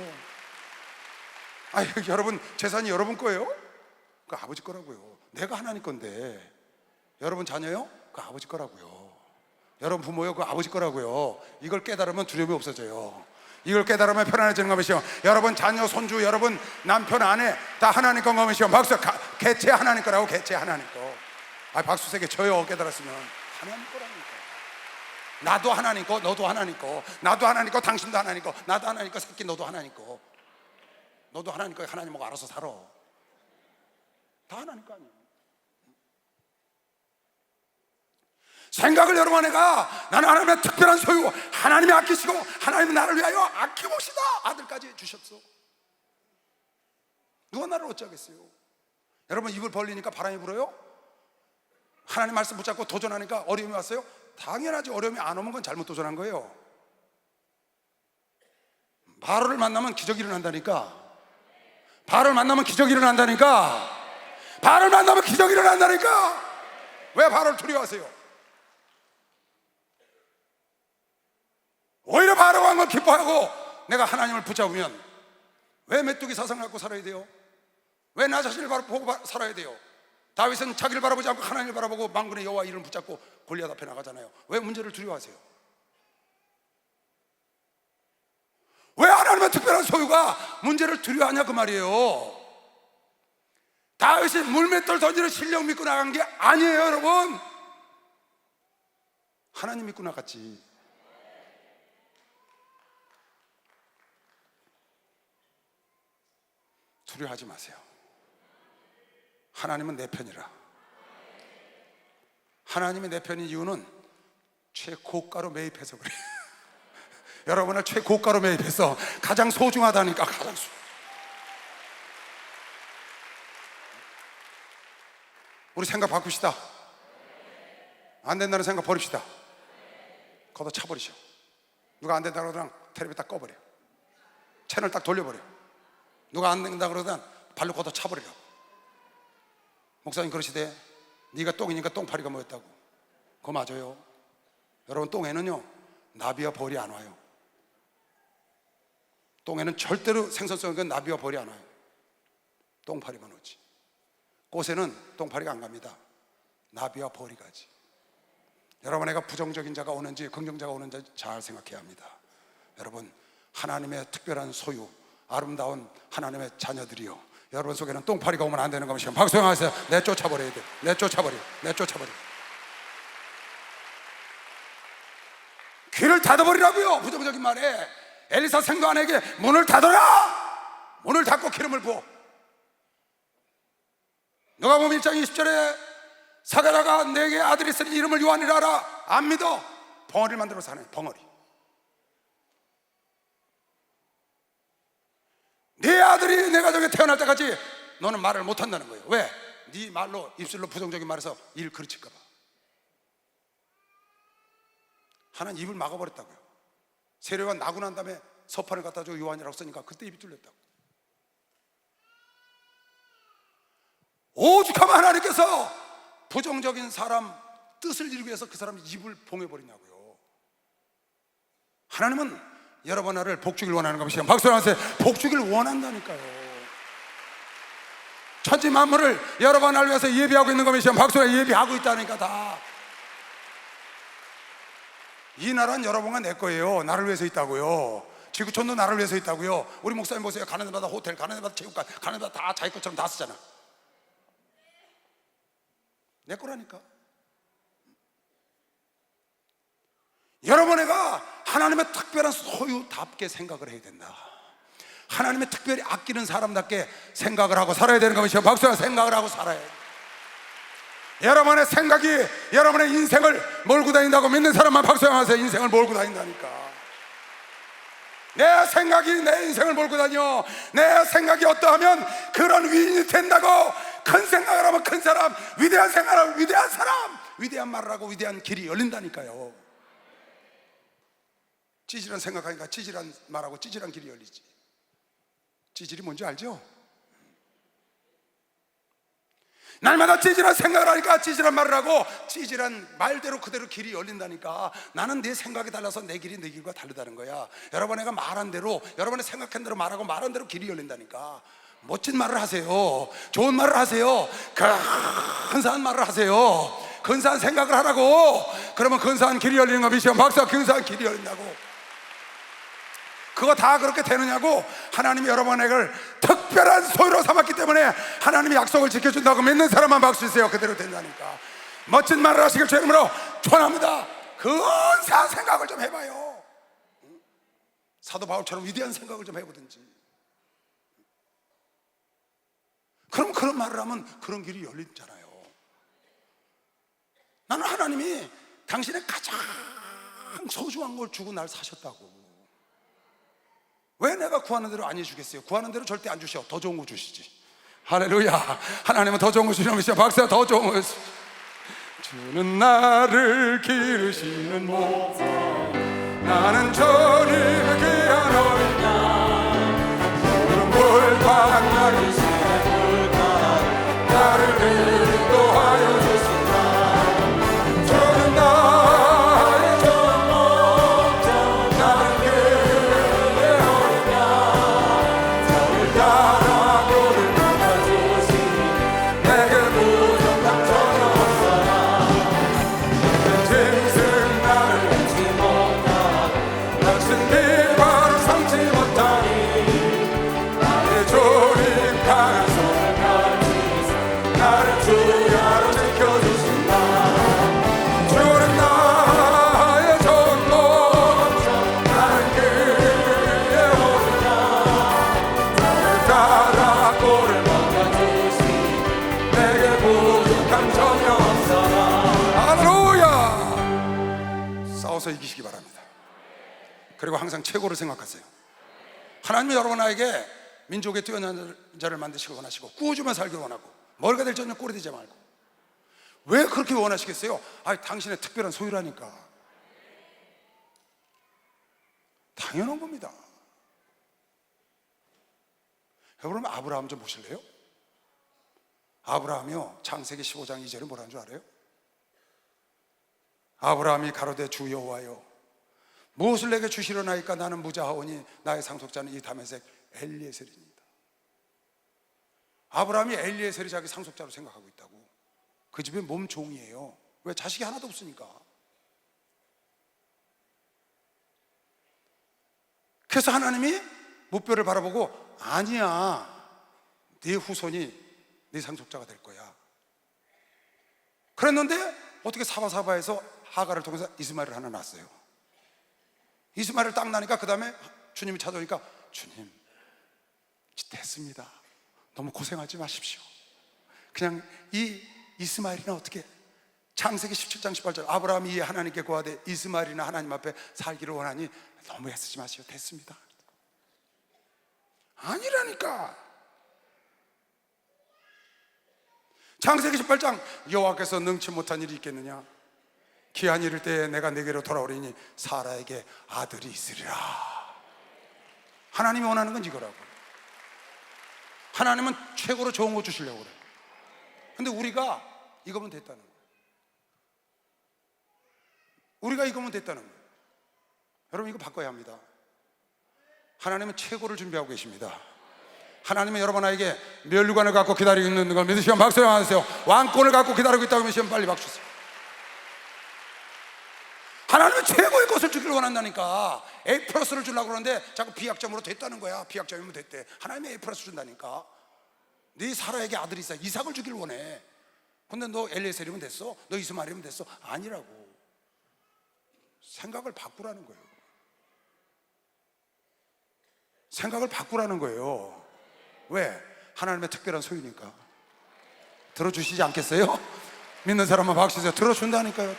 여러분 재산이 여러분 거예요? 그 아버지 거라고요. 내가 하나님 건데. 여러분 자녀요? 그 아버지 거라고요. 여러분 부모요? 그 아버지 거라고요. 이걸 깨달으면 두려움이 없어져요. 이걸 깨달으면 편안해지는 것이요. 여러분 자녀, 손주, 여러분 남편, 아내 다 하나님 건 것이요. 박수. 개체 하나님 거라고. 개체 하나님 거. 박수 세게 쳐요. 깨달았으면. 하나님 거라니까. 나도 하나님 거, 너도 하나님 거. 나도 하나님 거, 당신도 하나님 거. 나도 하나님 거, 새끼 너도 하나님 거. 너도 하나님 거. 하나님 보고 알아서 살아. 다 하나님 거 아니에요. 생각을 여러분 내가 나는 하나님의 특별한 소유, 하나님이 아끼시고 하나님은 나를 위하여 아끼봅시다 아들까지 주셨어. 누가 나를 어찌하겠어요? 여러분 입을 벌리니까 바람이 불어요? 하나님 말씀 붙잡고 도전하니까 어려움이 왔어요? 당연하지. 어려움이 안 오면 건 잘못 도전한 거예요. 바로를 만나면 기적이 일어난다니까. 바로를 만나면 기적이 일어난다니까. 바로를 만나면 기적이 일어난다니까. 왜 바로를 두려워하세요? 오히려 바로가 한 걸 기뻐하고 내가 하나님을 붙잡으면 왜 메뚜기 사상을 갖고 살아야 돼요? 왜 나 자신을 보고 살아야 돼요? 다윗은 자기를 바라보지 않고 하나님을 바라보고 만군의 여호와 이름을 붙잡고 골리앗 앞에 나가잖아요. 왜 문제를 두려워하세요? 왜 하나님의 특별한 소유가 문제를 두려워하냐 그 말이에요. 다윗이 물맷돌 던지는 실력 믿고 나간 게 아니에요 여러분. 하나님 믿고 나갔지. 두려워하지 마세요. 하나님은 내 편이라. 하나님이 내 편인 이유는 최고가로 매입해서 그래요. 여러분을 최고가로 매입해서 가장 소중하다니까. 가장 우리 생각 바꿉시다. 안 된다는 생각 버립시다. 걷어 차버리셔. 누가 안 된다 그러면 텔레비 딱 꺼버려. 채널 딱 돌려버려. 누가 안 된다 그러면 발로 걷어 차버리라고. 목사님 그러시대. 네가 똥이니까 똥파리가 뭐였다고. 그거 맞아요. 여러분 똥에는요 나비와 벌이 안 와요. 똥에는 절대로 생선성인 건 나비와 벌이 안 와요. 똥파리만 오지. 꽃에는 똥파리가 안 갑니다. 나비와 벌이 가지. 여러분에게 부정적인 자가 오는지 긍정자가 오는지 잘 생각해야 합니다. 여러분 하나님의 특별한 소유, 아름다운 하나님의 자녀들이요, 여러분 속에는 똥파리가 오면 안 되는 것이요. 박수영하세요. 내쫓아버려야 돼. 내쫓아버려. 귀를 닫아버리라고요. 부정적인 말에 엘리사 생도안에게 문을 닫아라. 문을 닫고 기름을 부어. 누가복음 1장 20절에 사가랴가 내게 아들이 있으니 이름을 요한이라 하라. 안 믿어. 벙어리를 만들어 사네. 벙어리. 네 내 가정에 태어날 때까지 너는 말을 못한다는 거예요. 왜? 네 말로, 입술로 부정적인 말해서 일 그르칠까 봐. 하나는 입을 막아버렸다고요. 세례가 나고 난 다음에 서판을 갖다 주고 요한이라고 쓰니까 그때 입이 뚫렸다고. 오죽하면 하나님께서 부정적인 사람 뜻을 이루기 위해서 그 사람 입을 봉해버리냐고요. 하나님은 여러분 나를 복주길 원하는 것이에요. 박수를 하세요. 복주길 원한다니까요. 천지 만물을 여러분 나를 위해서 예비하고 있는 것이에요. 박수를 예비하고 있다니까. 다 이 나라는 여러분과 내 거예요. 나를 위해서 있다고요. 지구촌도 나를 위해서 있다고요. 우리 목사님 보세요. 가는 데마다 호텔, 가는 데마다 체육관, 가는 데마다 다 자기 것처럼 다 쓰잖아. 내 거라니까. 여러분애가 하나님의 특별한 소유답게 생각을 해야 된다. 하나님의 특별히 아끼는 사람답게 생각을 하고 살아야 되는 것이죠. 박수랑 생각을 하고 살아야 돼. 여러분의 생각이 여러분의 인생을 몰고 다닌다고 믿는 사람만 박수랑 하세요. 인생을 몰고 다닌다니까. 내 생각이 내 인생을 몰고 다녀. 내 생각이 어떠하면 그런 위인이 된다고. 큰 생각을 하면 큰 사람, 위대한 생각을 하면 위대한 사람, 위대한 말을 하고 위대한 길이 열린다니까요. 찌질한 생각하니까 찌질한 말하고 찌질한 길이 열리지. 찌질이 뭔지 알죠? 날마다 찌질한 생각을 하니까 찌질한 말을 하고 찌질한 말대로 그대로 길이 열린다니까. 나는 내 생각이 달라서 내 길이 내 길과 다르다는 거야. 여러분애가 말한 대로, 여러분의 생각한 대로 말하고 말한 대로 길이 열린다니까. 멋진 말을 하세요. 좋은 말을 하세요. 근사한 말을 하세요. 근사한 생각을 하라고. 그러면 근사한 길이 열리는 거 미시면 박사, 근사한 길이 열린다고. 그거 다 그렇게 되느냐고. 하나님이 여러분에게 특별한 소유로 삼았기 때문에 하나님이 약속을 지켜준다고 믿는 사람만 박수 주세요. 그대로 된다니까. 멋진 말을 하시길 주의 이름으로 축원합니다. 근사한 생각을 좀 해봐요. 사도 바울처럼 위대한 생각을 좀 해보든지. 그럼 그런 말을 하면 그런 길이 열리잖아요. 나는 하나님이 당신의 가장 소중한 걸 주고 날 사셨다고. 왜 내가 구하는 대로 안 해주겠어요? 구하는 대로 절대 안 주셔. 더 좋은 거 주시지. 할렐루야. 하나님은 더 좋은 거 주시는 분이시죠. 박사, 더 좋은 거 주는 나를 기르시는 목자, 나는 주님의 귀한 어린 양, 푸른 물과 나를 나를 인도하여 주신다. 주는 나의 좋은 목자, 나는 그의 어린 양, 저를 따라 고를 맡아주시니 내게 부족함 전혀 없어라. 짐승 나를 잊지 못하고 당신 비바를 삼지 못하니 나의 조림 강한 손을 나를 주야로 지켜주신다. 주는 나의 좋은 목자, 나는 그의 어린 양, 나를 따라 꼴을 먹여주시니 내게 부족함 전혀 없어라. 할렐루야. 싸워서 이기시기 바랍니다. 그리고 항상 최고를 생각하세요. 하나님이 여러분에게 민족의 뛰어난 자를 만드시길 원하시고 구워주며 살길 원하고 머리가 될 전혀 꼴이 되지 말고. 왜 그렇게 원하시겠어요? 당신의 특별한 소유라니까. 당연한 겁니다. 여러분 아브라함 좀 보실래요? 아브라함이요, 창세기 15장 2절에 뭐라는 줄 알아요? 아브라함이 가로되 주 여호와여 무엇을 내게 주시려나이까? 나는 무자하오니 나의 상속자는 이 다메섹 엘리에셀이니이다. 아브라함이 엘리에셀이 자기 상속자로 생각하고 있다고. 그 집에 몸종이에요. 왜? 자식이 하나도 없으니까. 그래서 하나님이 무뼈를 바라보고 아니야, 네 후손이 네 상속자가 될 거야. 그랬는데 어떻게 사바사바에서 하가를 통해서 이스마엘을 하나 낳았어요. 이스마엘을 딱 낳으니까 그 다음에 주님이 찾아오니까 주님 됐습니다. 너무 고생하지 마십시오. 그냥 이 이스마엘이나 어떻게, 창세기 17장 18절 아브라함이 하나님께 구하되 이스마엘이나 하나님 앞에 살기를 원하니 너무 애쓰지 마시오. 됐습니다. 아니라니까. 창세기 18장 여호와께서 능치 못한 일이 있겠느냐? 기한이 이를 때에 내가 내게로 돌아오리니 사라에게 아들이 있으리라. 하나님이 원하는 건 이거라고. 하나님은 최고로 좋은 거 주시려고 그래. 근데 우리가 이거면 됐다는 거예요. 우리가 이거면 됐다는 거예요. 여러분, 이거 바꿔야 합니다. 하나님은 최고를 준비하고 계십니다. 하나님은 여러분에게 면류관을 갖고 기다리고 있는 걸 믿으시면 박수 한번 하세요. 왕권을 갖고 기다리고 있다고 믿으시면 빨리 박수 주세요. 하나님은 최고의 것을 주기를 원한다니까. A 플러스를 주려고 그러는데 자꾸 B학점으로 됐다는 거야. B학점이면 됐대. 하나님이 A 플러스 준다니까. 네 사라에게 아들이 있어. 이삭을 주기를 원해. 근데 너 엘리에셀이면 됐어? 너 이스마엘이면 됐어? 아니라고. 생각을 바꾸라는 거예요. 생각을 바꾸라는 거예요. 왜? 하나님의 특별한 소유니까. 들어주시지 않겠어요? 믿는 사람만 박수 주세요. 들어준다니까요.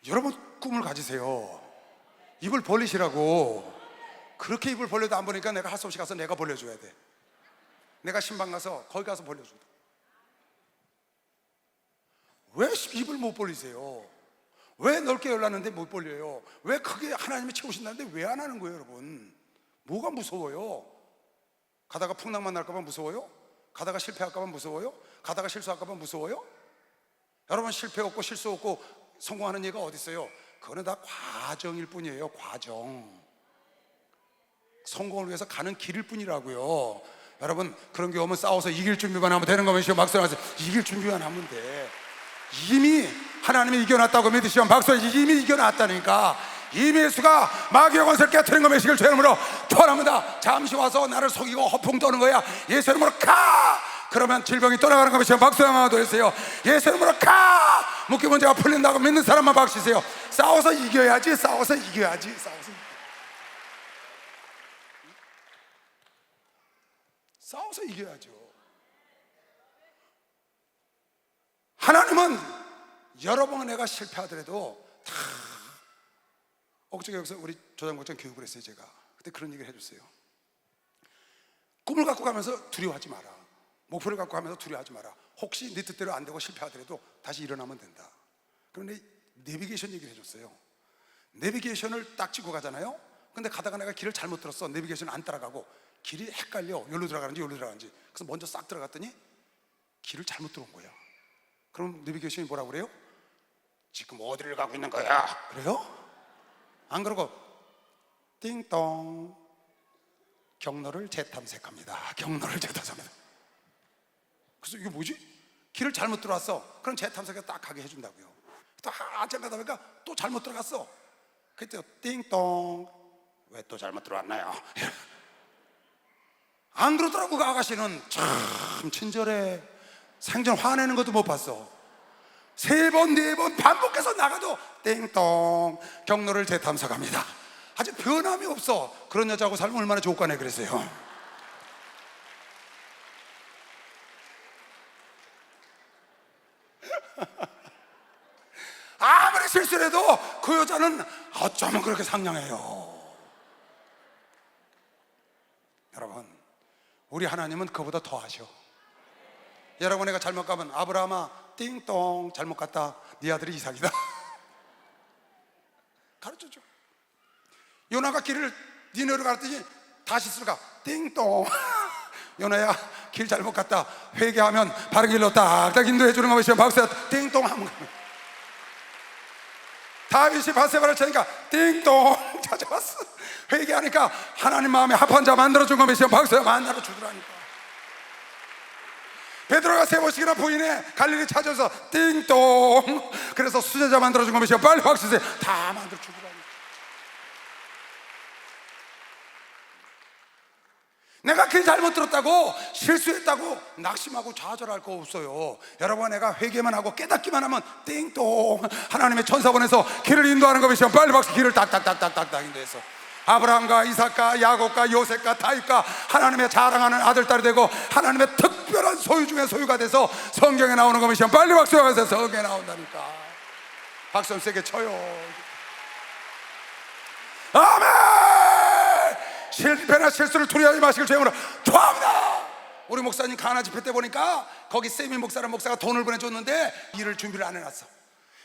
여러분, 꿈을 가지세요. 입을 벌리시라고. 그렇게 입을 벌려도 안 보니까 내가 할 수 없이 가서 내가 벌려줘야 돼. 내가 신방 가서 거기 가서 벌려준다. 왜 입을 못 벌리세요? 왜 넓게 열렸는데 못 벌려요? 왜 크게 하나님이 채우신다는데 왜 안 하는 거예요, 여러분? 뭐가 무서워요? 가다가 풍랑만 날까봐 무서워요? 가다가 실패할까봐 무서워요? 가다가 실수할까봐 무서워요? 여러분, 실패 없고 실수 없고 성공하는 얘가 어디 있어요? 그거는 다 과정일 뿐이에요. 과정. 성공을 위해서 가는 길일 뿐이라고요. 여러분, 그런 게 오면 싸워서 이길 준비만 하면 되는 거면 박수 하세요. 이길 준비만 하면 돼. 이미 하나님이 이겨놨다고 믿으시면 박수. 이미 이겨놨다니까. 이미 예수가 마귀의 권세를 깨트린 거 메시기를 주의 이름으로 축원합니다. 잠시 와서 나를 속이고 허풍 떠는 거야. 예수 이름으로 가! 그러면 질병이 떠나가는 거 메시기를 박수 한번 해주세요. 예수 이름으로 가! 묵기 문제가 풀린다고 믿는 사람만 박수 주세요. 싸워서 이겨야지. 싸워서 이겨야지. 싸워서 이겨야죠. 하나님은 여러 번 내가 실패하더라도 다 엊그제 여기서 우리 조장국장 교육을 했어요. 제가 그때 그런 얘기를 해줬어요. 꿈을 갖고 가면서 두려워하지 마라. 목표를 갖고 가면서 두려워하지 마라. 혹시 네 뜻대로 안 되고 실패하더라도 다시 일어나면 된다. 그런데 내비게이션 얘기를 해줬어요. 내비게이션을 딱 찍고 가잖아요. 근데 가다가 내가 길을 잘못 들었어. 내비게이션을 안 따라가고 길이 헷갈려. 여기로 들어가는지 여기로 들어가는지. 그래서 먼저 싹 들어갔더니 길을 잘못 들어온 거야. 그럼 내비게이션이 뭐라고 그래요? 지금 어디를 가고 있는 거야? 그래요? 안 그러고 띵동 경로를 재탐색합니다. 경로를 재탐색합니다. 그래서 이게 뭐지? 길을 잘못 들어왔어. 그럼 재탐색에 딱 가게 해준다고요. 또 한참 가다 보니까 또 잘못 들어갔어. 그때 띵동 왜 또 잘못 들어왔나요? 안 그러더라고. 그 아가씨는 참 친절해. 생전 화내는 것도 못 봤어. 3번 4번 반복해서 나가도 띵동 경로를 재탐색합니다. 아주 변함이 없어. 그런 여자하고 살면 얼마나 좋을까네. 그랬어요. 아무리 실수를 해도 그 여자는 어쩌면 그렇게 상냥해요. 여러분, 우리 하나님은 그보다 더 하셔. 여러분, 내가 잘못 가면 아브라함아 띵동 잘못 갔다. 네 아들이 이삭이다. 가르쳐줘. 요나가 길을 니네로 갔더니 다시 가. 띵동 요나야 길 잘못 갔다. 회개하면 바른 길로 딱딱 인도해 주는 거면 박수. 띵동 하면 다윗이 바세바를 치니까 띵동 찾아왔어. 회개하니까 하나님 마음에 합한 자 만들어준 거면 박수. 만들어 주더라니까. 베드로가 3번씩이나 부인해 갈릴리 찾아서 띵동. 그래서 수제자 만들어준 거면 빨리 박수 주세요. 다 만들어 주더라니까. 내가 길 잘못 들었다고 실수했다고 낙심하고 좌절할 거 없어요. 여러분, 내가 회개만 하고 깨닫기만 하면 띵동 하나님의 천사 보내서 길을 인도하는 거 보시면 빨리 박수. 길을 딱딱딱딱딱 인도해서 아브라함과 이삭과 야곱과 요셉과 다윗과 하나님의 자랑하는 아들딸이 되고 하나님의 특별한 소유 중에 소유가 돼서 성경에 나오는 거 보시면 빨리 박수 하면서 성경에 나온다니까. 박수 좀 세게 쳐요. 아멘. 실패나 실수를 두려워하지 마시길 주님으로 우리 목사님 가나 집회 때 보니까 거기 세미 목사라는 목사가 돈을 보내줬는데 일을 준비를 안 해놨어.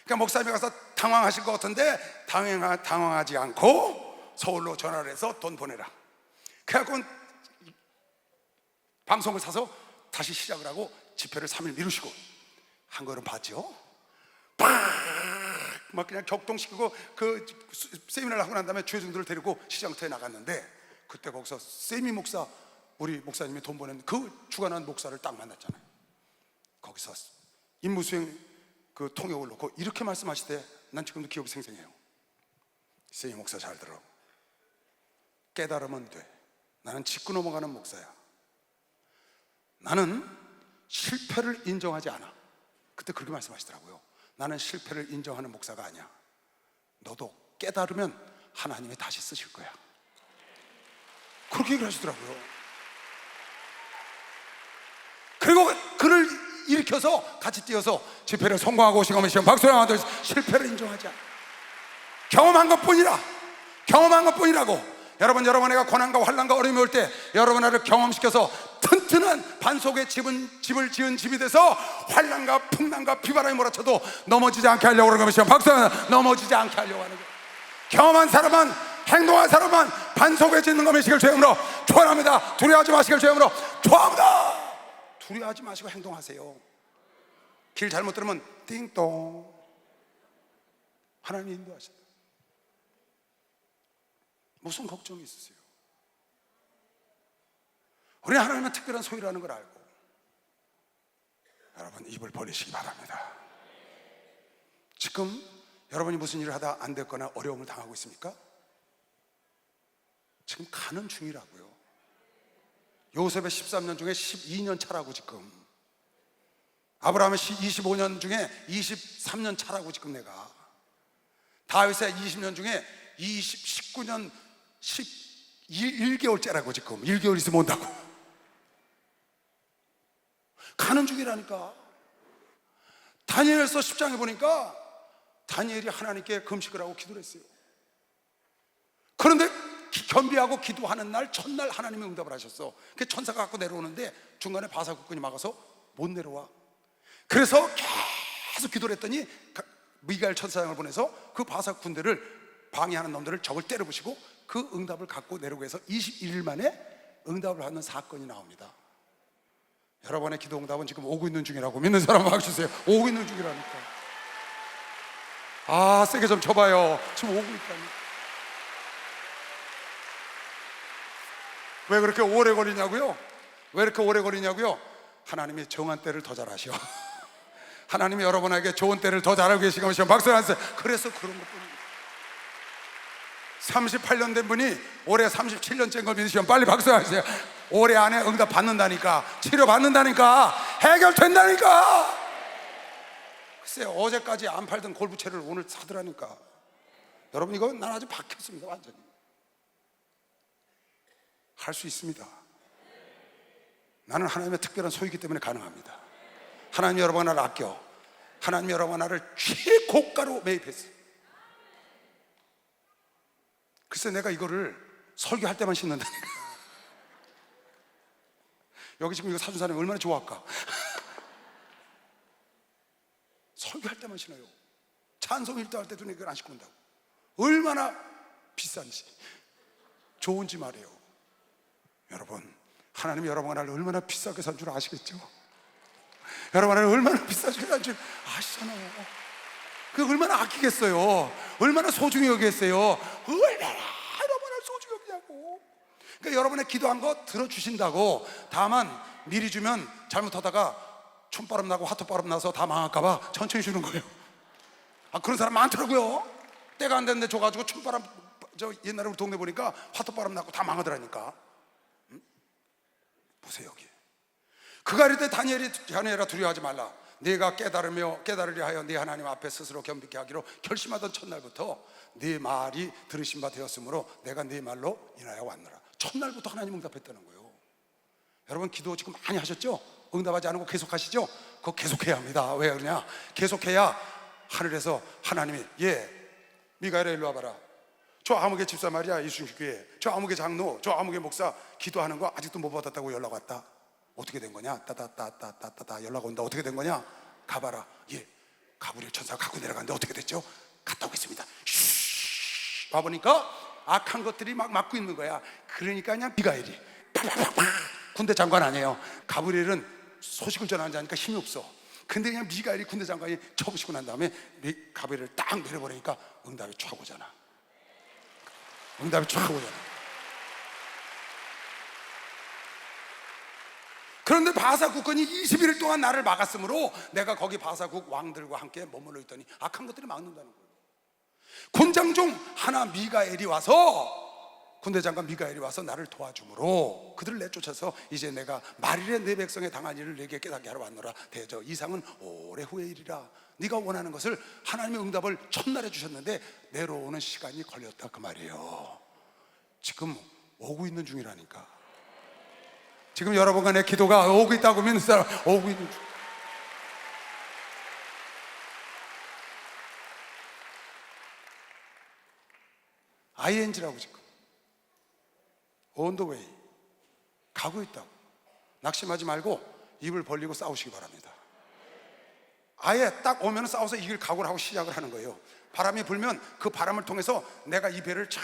그러니까 목사님이 가서 당황하실 것 같은데 당황하지 않고 서울로 전화를 해서 돈 보내라. 그래갖고 방송을 사서 다시 시작을 하고 집회를 3일 미루시고 한 거는 봤죠. 막 그냥 격동시키고 그 세미나를 하고 난 다음에 죄송들을 데리고 시장터에 나갔는데, 그때 거기서 세미 목사, 우리 목사님이 돈 보낸 그 주관한 목사를 딱 만났잖아요. 거기서 임무수행 그 통역을 놓고 이렇게 말씀하시대. 난 지금도 기억이 생생해요. 세미 목사 잘 들어. 깨달으면 돼. 나는 짚고 넘어가는 목사야. 나는 실패를 인정하지 않아. 그때 그렇게 말씀하시더라고요. 나는 실패를 인정하는 목사가 아니야. 너도 깨달으면 하나님이 다시 쓰실 거야. 그렇게 얘기를 하시더라고요. 그리고 그를 일으켜서 같이 뛰어서 집회를 성공하고 오신 거면 시험 박수를 하면서 실패를 인정하지 않아. 경험한 것뿐이라. 경험한 것뿐이라고. 여러분, 여러분에게 고난과 환난과 어려움이 올 때 여러분을 경험시켜서 튼튼한 반석의 집을 지은 집이 돼서 환난과 풍랑과 비바람이 몰아쳐도 넘어지지 않게 하려고 그러는 것이죠. 박수 하면 넘어지지 않게 하려고 하는 거예요. 경험한 사람은, 행동한 사람은 반석에 짓는 것이길 주님으로 축원합니다. 두려워하지 마시길 주님으로 축원합니다. 두려워하지 마시고 행동하세요. 길 잘못 들으면 띵동, 하나님이 인도하신다. 무슨 걱정이 있으세요? 우리 하나님은 특별한 소유라는 걸 알고, 여러분 입을 벌리시기 바랍니다. 지금 여러분이 무슨 일을 하다 안 됐거나 어려움을 당하고 있습니까? 지금 가는 중이라고요. 요셉의 13년 중에 12년 차라고. 지금 아브라함의 25년 중에 23년 차라고. 지금 내가 다윗의 20년 중에 19년 1개월째라고. 지금 1개월 있으면 온다고. 가는 중이라니까. 다니엘서 10장에 보니까 다니엘이 하나님께 금식을 하고 기도를 했어요. 그런데 겸비하고 기도하는 날 첫날 하나님이 응답을 하셨어. 그 천사가 갖고 내려오는데 중간에 바사국군이 막아서 못 내려와. 그래서 계속 기도를 했더니 미가엘 천사장을 보내서 그 바사군대를 방해하는 놈들을 적을 때려부시고 그 응답을 갖고 내려오고 해서 21일 만에 응답을 받는 사건이 나옵니다. 여러분의 기도 응답은 지금 오고 있는 중이라고. 믿는 사람 박수세요. 오고 있는 중이라니까. 아, 세게 좀 쳐봐요. 지금 오고 있다니까. 왜 그렇게 오래 걸리냐고요? 왜 이렇게 오래 걸리냐고요? 하나님이 정한 때를 더 잘하셔. 하나님이 여러분에게 좋은 때를 더 잘하고 계시고 계시면 박수 하세요. 그래서 그런 것뿐입니다. 38년 된 분이 올해 37년째인 걸 믿으시면 빨리 박수 하세요. 올해 안에 응답 받는다니까. 치료 받는다니까. 해결된다니까. 글쎄요, 어제까지 안 팔던 골프채를 오늘 사더라니까. 여러분, 이거 난 아주 박혔습니다. 완전히 할 수 있습니다. 나는 하나님의 특별한 소유이기 때문에 가능합니다. 하나님 여러분 나를 아껴. 하나님 여러분 나를 최고가로 매입했어요. 글쎄, 내가 이거를 설교할 때만 신는다니까. 여기 지금 이거 사준 사람이 얼마나 좋아할까. 설교할 때만 신어요. 찬송 일도할 때도 이걸 안 신고 온다고. 얼마나 비싼지, 좋은지 말이에요. 여러분, 하나님이 여러분과 나를 얼마나 비싸게 산 줄 아시겠죠? 여러분 나를 얼마나 비싸게 산 줄 아시잖아요. 그 얼마나 아끼겠어요. 얼마나 소중히 여기겠어요. 얼마나 소중히 여기냐고. 그러니까 여러분의 기도한 거 들어주신다고. 다만 미리 주면 잘못하다가 촌바람 나고 화토바람 나서 다 망할까봐 천천히 주는 거예요. 아, 그런 사람 많더라고요. 때가 안 됐는데 줘가지고 촌바람, 저 옛날에 우리 동네 보니까 화토바람 나고 다 망하더라니까. 보세요, 여기. 그가 이르되 다니엘아 두려워하지 말라. 네가 깨달으려 하여 네 하나님 앞에 스스로 겸비케 하기로 결심하던 첫날부터 네 말이 들으신 바 되었으므로 내가 네 말로 인하여 왔노라. 첫날부터 하나님 응답했다는 거예요. 여러분, 기도 지금 많이 하셨죠? 응답하지 않은 거 계속하시죠? 그거 계속해야 합니다. 왜 그러냐? 계속해야 하늘에서 하나님이, 미가엘아 일로 와봐라. 저 아무개 집사 말이야, 이순식교회 저 아무개 장로, 저 아무개 목사 기도하는 거 아직도 못 받았다고 연락 왔다. 어떻게 된 거냐? 따다따다따다따 연락 온다. 어떻게 된 거냐? 가봐라. 예, 가브리엘 천사가 갖고 내려갔는데 어떻게 됐죠? 갔다 오겠습니다. 쉬. 와보니까 악한 것들이 막 막고 있는 거야. 그러니까 그냥 미가엘이 팍팍팍, 군대 장관 아니에요. 가브리엘은 소식을 전하는 자니까 힘이 없어. 근데 그냥 미가엘이 군대 장관이 쳐부시고 난 다음에 가브리엘을 딱 내려보내니까 응답이 촥 오잖아. 응답이 촥 오잖아. 그런데 바사 국건이 21일 동안 나를 막았으므로 내가 거기 바사국 왕들과 함께 머물러 있더니 악한 것들이 막는다는 거예요. 군장 중 하나 미가엘이 와서, 군대 장관 미가엘이 와서 나를 도와주므로 그들을 내쫓아서 이제 내가 말일에 내 백성의 당한 일을 내게 깨닫게 하러 왔노라. 대저 이상은 오래 후의 일이라. 네가 원하는 것을 하나님의 응답을 첫날에 주셨는데 내려오는 시간이 걸렸다 그 말이에요. 지금 오고 있는 중이라니까. 지금 여러분과 내 기도가 오고 있다고 믿는 사람, 오고 있는 중. ING라고 지금 on the way, 가고 있다고. 낙심하지 말고 입을 벌리고 싸우시기 바랍니다. 아예 딱 오면 싸워서 이길 각오를 하고 시작을 하는 거예요. 바람이 불면 그 바람을 통해서 내가 이 배를 잘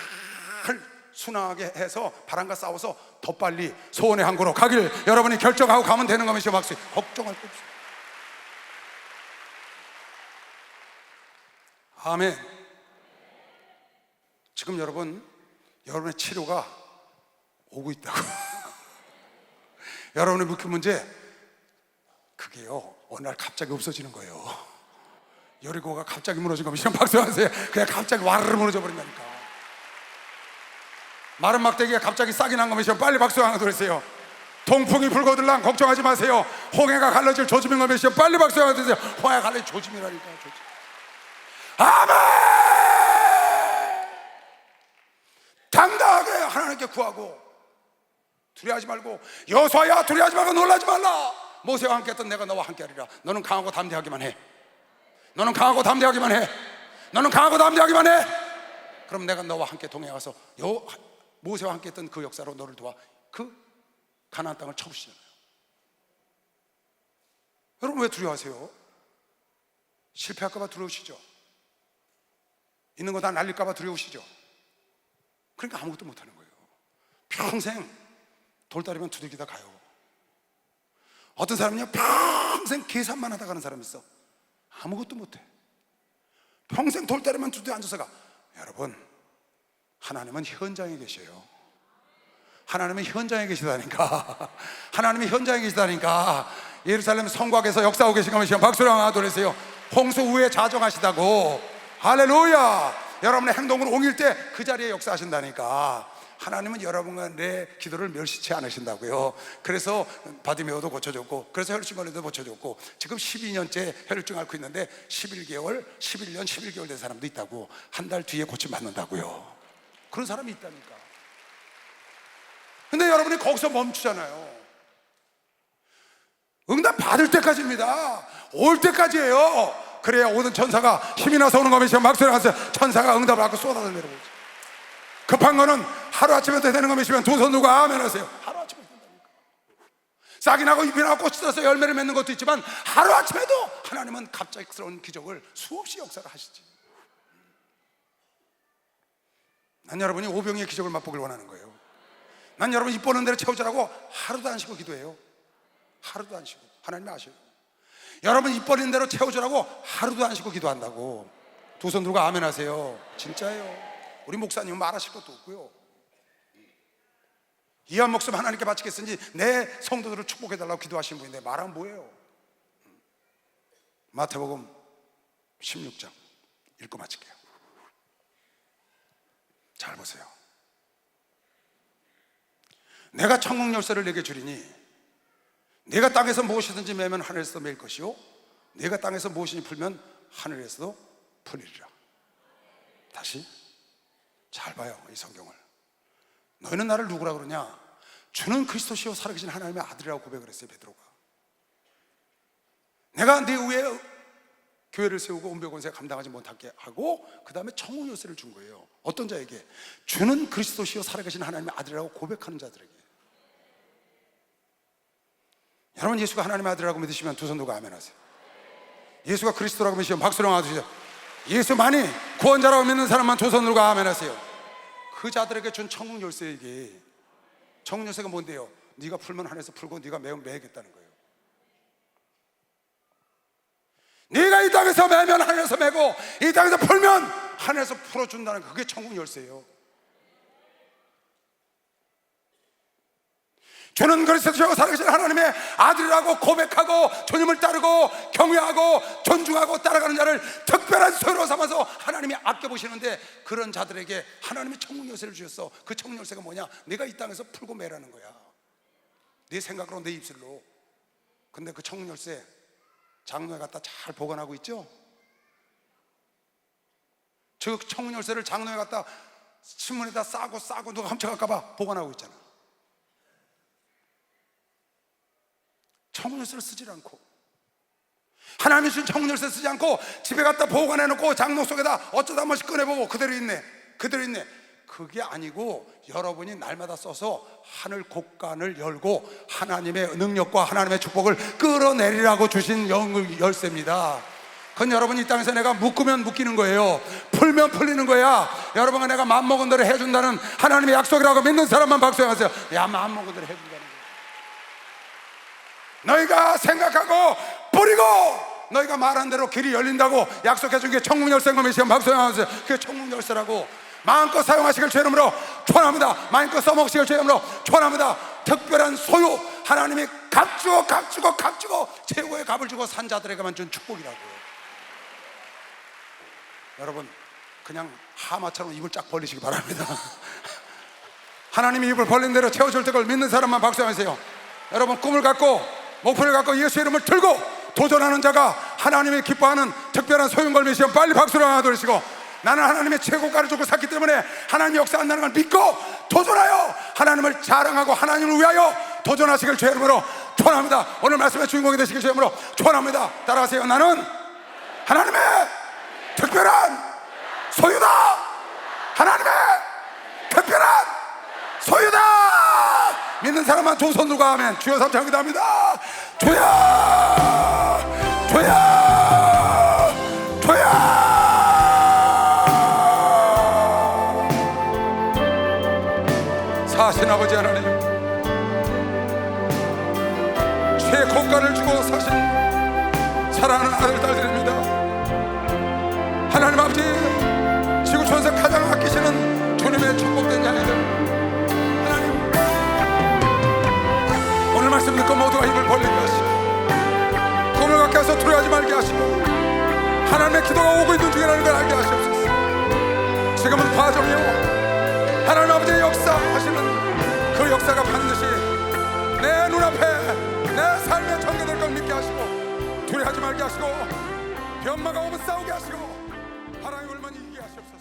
순하게 해서 바람과 싸워서 더 빨리 소원의 항구로 가길 여러분이 결정하고 가면 되는 것이죠. 박수. 걱정할 거 없어요. 아멘. 지금 여러분의 치료가 오고 있다고. 여러분의 묵힌 문제, 그게요 어느 날 갑자기 없어지는 거예요. 여리고가 갑자기 무너진 거면 박수하세요. 그냥 갑자기 와르르 무너져 버린다니까. 마른 막대기가 갑자기 싹이 난 거면 빨리 박수 하나 드리세요. 동풍이 불거들랑 걱정하지 마세요. 홍해가 갈라질 조짐인 거면 빨리 박수 하나 드리세요. 홍해가 갈라질 조짐이라니까. 조짐. 아멘. 당당하게 하나님께 구하고 두려워하지 말고, 여호수아야 두려워하지 말고 놀라지 말라. 모세와 함께 했던 내가 너와 함께 하리라. 너는 강하고 담대하기만 해. 너는 강하고 담대하기만 해. 너는 강하고 담대하기만 해. 그럼 내가 너와 함께 동행하서 모세와 함께 했던 그 역사로 너를 도와 그 가나안 땅을 쳐부시잖아요. 여러분 왜 두려워하세요? 실패할까 봐 두려우시죠? 있는 거 다 날릴까 봐 두려우시죠? 그러니까 아무것도 못하는 거예요. 평생 돌다리만 두들기다 가요. 어떤 사람은요 평생 계산만 하다 가는 사람이 있어. 아무것도 못해. 평생 돌다리만 두들겨 앉아서 가. 여러분, 하나님은 현장에 계셔요. 하나님은 현장에 계시다니까. 하나님이 현장에 계시다니까. 예루살렘 성곽에서 역사하고 계신 것이면 박수를 하나 돌리세요. 홍수 후에 자정하시다고. 할렐루야. 여러분의 행동을 옮길 때 그 자리에 역사하신다니까. 하나님은 여러분과 내 기도를 멸시치 않으신다고요. 그래서 바디메오도 고쳐줬고, 그래서 혈증 걸려도 고쳐줬고, 지금 12년째 혈증 앓고 있는데 11개월, 11년, 11개월 된 사람도 있다고. 한 달 뒤에 고침 받는다고요. 그런 사람이 있다니까. 근데 여러분이 거기서 멈추잖아요. 응답 받을 때까지입니다. 올 때까지예요. 그래야 오는 천사가 힘이 나서 오는 거면 막소리 하세요. 천사가 응답을 하고 쏟아져 내려오죠. 급한 거는 하루아침에 되는 거면 두 손 들고 아멘 하세요. 하루아침에 된다니까. 싹이 나고 잎이 나고 꽃이 들어서 열매를 맺는 것도 있지만 하루아침에도 하나님은 갑작스러운 기적을 수없이 역사를 하시지. 난 여러분이 오병이의 기적을 맛보길 원하는 거예요. 난 여러분 입 보는 대로 채우자라고 하루도 안 쉬고 기도해요. 하루도 안 쉬고. 하나님이 아셔요. 여러분 입 버리는 대로 채워주라고 하루도 안 쉬고 기도한다고. 두 손 들고 아멘 하세요. 진짜예요. 우리 목사님은 말하실 것도 없고요. 이한 목숨 하나님께 바치겠으니 내 성도들을 축복해달라고 기도하신 분인데 말하면 뭐예요? 마태복음 16장 읽고 마칠게요. 잘 보세요. 내가 천국 열쇠를 내게 주리니 내가 땅에서 무엇이든지 매면 하늘에서 매일 것이요 내가 땅에서 무엇이든지 풀면 하늘에서도 풀리리라. 다시 잘 봐요. 이 성경을. 너희는 나를 누구라 그러냐? 주는 그리스도시요 살아계신 하나님의 아들이라고 고백을 했어요. 베드로가. 내가 네 위에 교회를 세우고 은배권세 감당하지 못하게 하고 그 다음에 천국 열쇠를 준 거예요. 어떤 자에게? 주는 그리스도시요 살아계신 하나님의 아들이라고 고백하는 자들에게. 여러분, 예수가 하나님의 아들이라고 믿으시면 두 손 들고 아멘 하세요. 예수가 그리스도라고 믿으시면 박수로 나와주세요. 예수만이 구원자라고 믿는 사람만 두 손 들고 아멘 하세요. 그 자들에게 준 천국 열쇠. 이게 천국 열쇠가 뭔데요? 네가 풀면 하늘에서 풀고 네가 매면 매겠다는 거예요. 네가 이 땅에서 매면 하늘에서 매고 이 땅에서 풀면 하늘에서 풀어준다는 거, 그게 천국 열쇠예요. 주는 그리스도시요 살아계신 하나님의 아들이라고 고백하고 주님을 따르고 경외하고 존중하고 따라가는 자를 특별한 소유로 삼아서 하나님이 아껴보시는데, 그런 자들에게 하나님이 천국 열쇠를 주셨어. 그 천국 열쇠가 뭐냐? 네가 이 땅에서 풀고 매라는 거야. 네 생각으로, 내 입술로. 근데 그 천국 열쇠 장로에 갖다 잘 보관하고 있죠? 저 천국 열쇠를 장로에 갖다 신문에다 싸고 누가 훔쳐갈까봐 보관하고 있잖아. 천국 열쇠를 쓰지 않고, 하나님이 주신 천국 열쇠 쓰지 않고 집에 갖다 보관해놓고 장롱 속에다 어쩌다 한 번씩 꺼내보고 그대로 있네. 그게 아니고, 여러분이 날마다 써서 하늘 곳간을 열고 하나님의 능력과 하나님의 축복을 끌어내리라고 주신 열쇠입니다. 그건 여러분이 이 땅에서 내가 묶으면 묶이는 거예요. 풀면 풀리는 거야. 여러분과 내가 마음먹은 대로 해준다는 하나님의 약속이라고 믿는 사람만 박수하세요. 야, 마음먹은 대로 해준다는 거야. 너희가 생각하고 뿌리고 너희가 말한 대로 길이 열린다고 약속해준 게 천국 열쇠인 거 믿으시면 박수하세요. 그게 천국 열쇠라고. 마음껏 사용하시길 주의 이름으로 축원합니다. 마음껏 써먹으시길 주의 이름으로 축원합니다. 특별한 소유, 하나님이 값주고 최고의 값을 주고 산 자들에게만 준 축복이라고요. 여러분, 그냥 하마처럼 입을 쫙 벌리시기 바랍니다. 하나님이 입을 벌린 대로 채워줄 때 그걸 믿는 사람만 박수하세요. 여러분, 꿈을 갖고 목표를 갖고 예수의 이름을 들고 도전하는 자가 하나님이 기뻐하는 특별한 소유인 걸 믿으시면 빨리 박수를 하나 들으시고, 나는 하나님의 최고가를 주고 샀기 때문에 하나님이 역사한다는 걸 믿고 도전하여 하나님을 자랑하고 하나님을 위하여 도전하시길 주의 이름으로 축원합니다. 오늘 말씀의 주인공이 되시길 주의 이름으로 축원합니다. 따라하세요. 나는 하나님의 특별한 소유다. 하나님의 특별한 소유다. 믿는 사람만 두 손 들고 아멘. 주여 삼창 기도합니다. 주여, 주여, 주여. 사신 아버지 하나님, 최고가를 주고 사신 사랑하는 아들 딸들입니다. 하나님 아버지, 지구촌에서 가장 아끼시는 주님의 축복된 자녀들, 하나님, 오늘 말씀 듣고 모두가 입을 벌리게 하시고 꿈을 갖게 하셔서 두려워하지 말게 하시고 하나님의 기도가 오고 있는 중이라는 걸 알게 하시옵소서. 지금은 과정이요, 하나님 아버지의 역사하시는 그 역사가 반드시 내 눈앞에 내 삶에 전개될 걸 믿게 하시고 두려워하지 말게 하시고 변마가 오면 싸우게 하시고 하나님 얼마나 이기게 하시옵소서.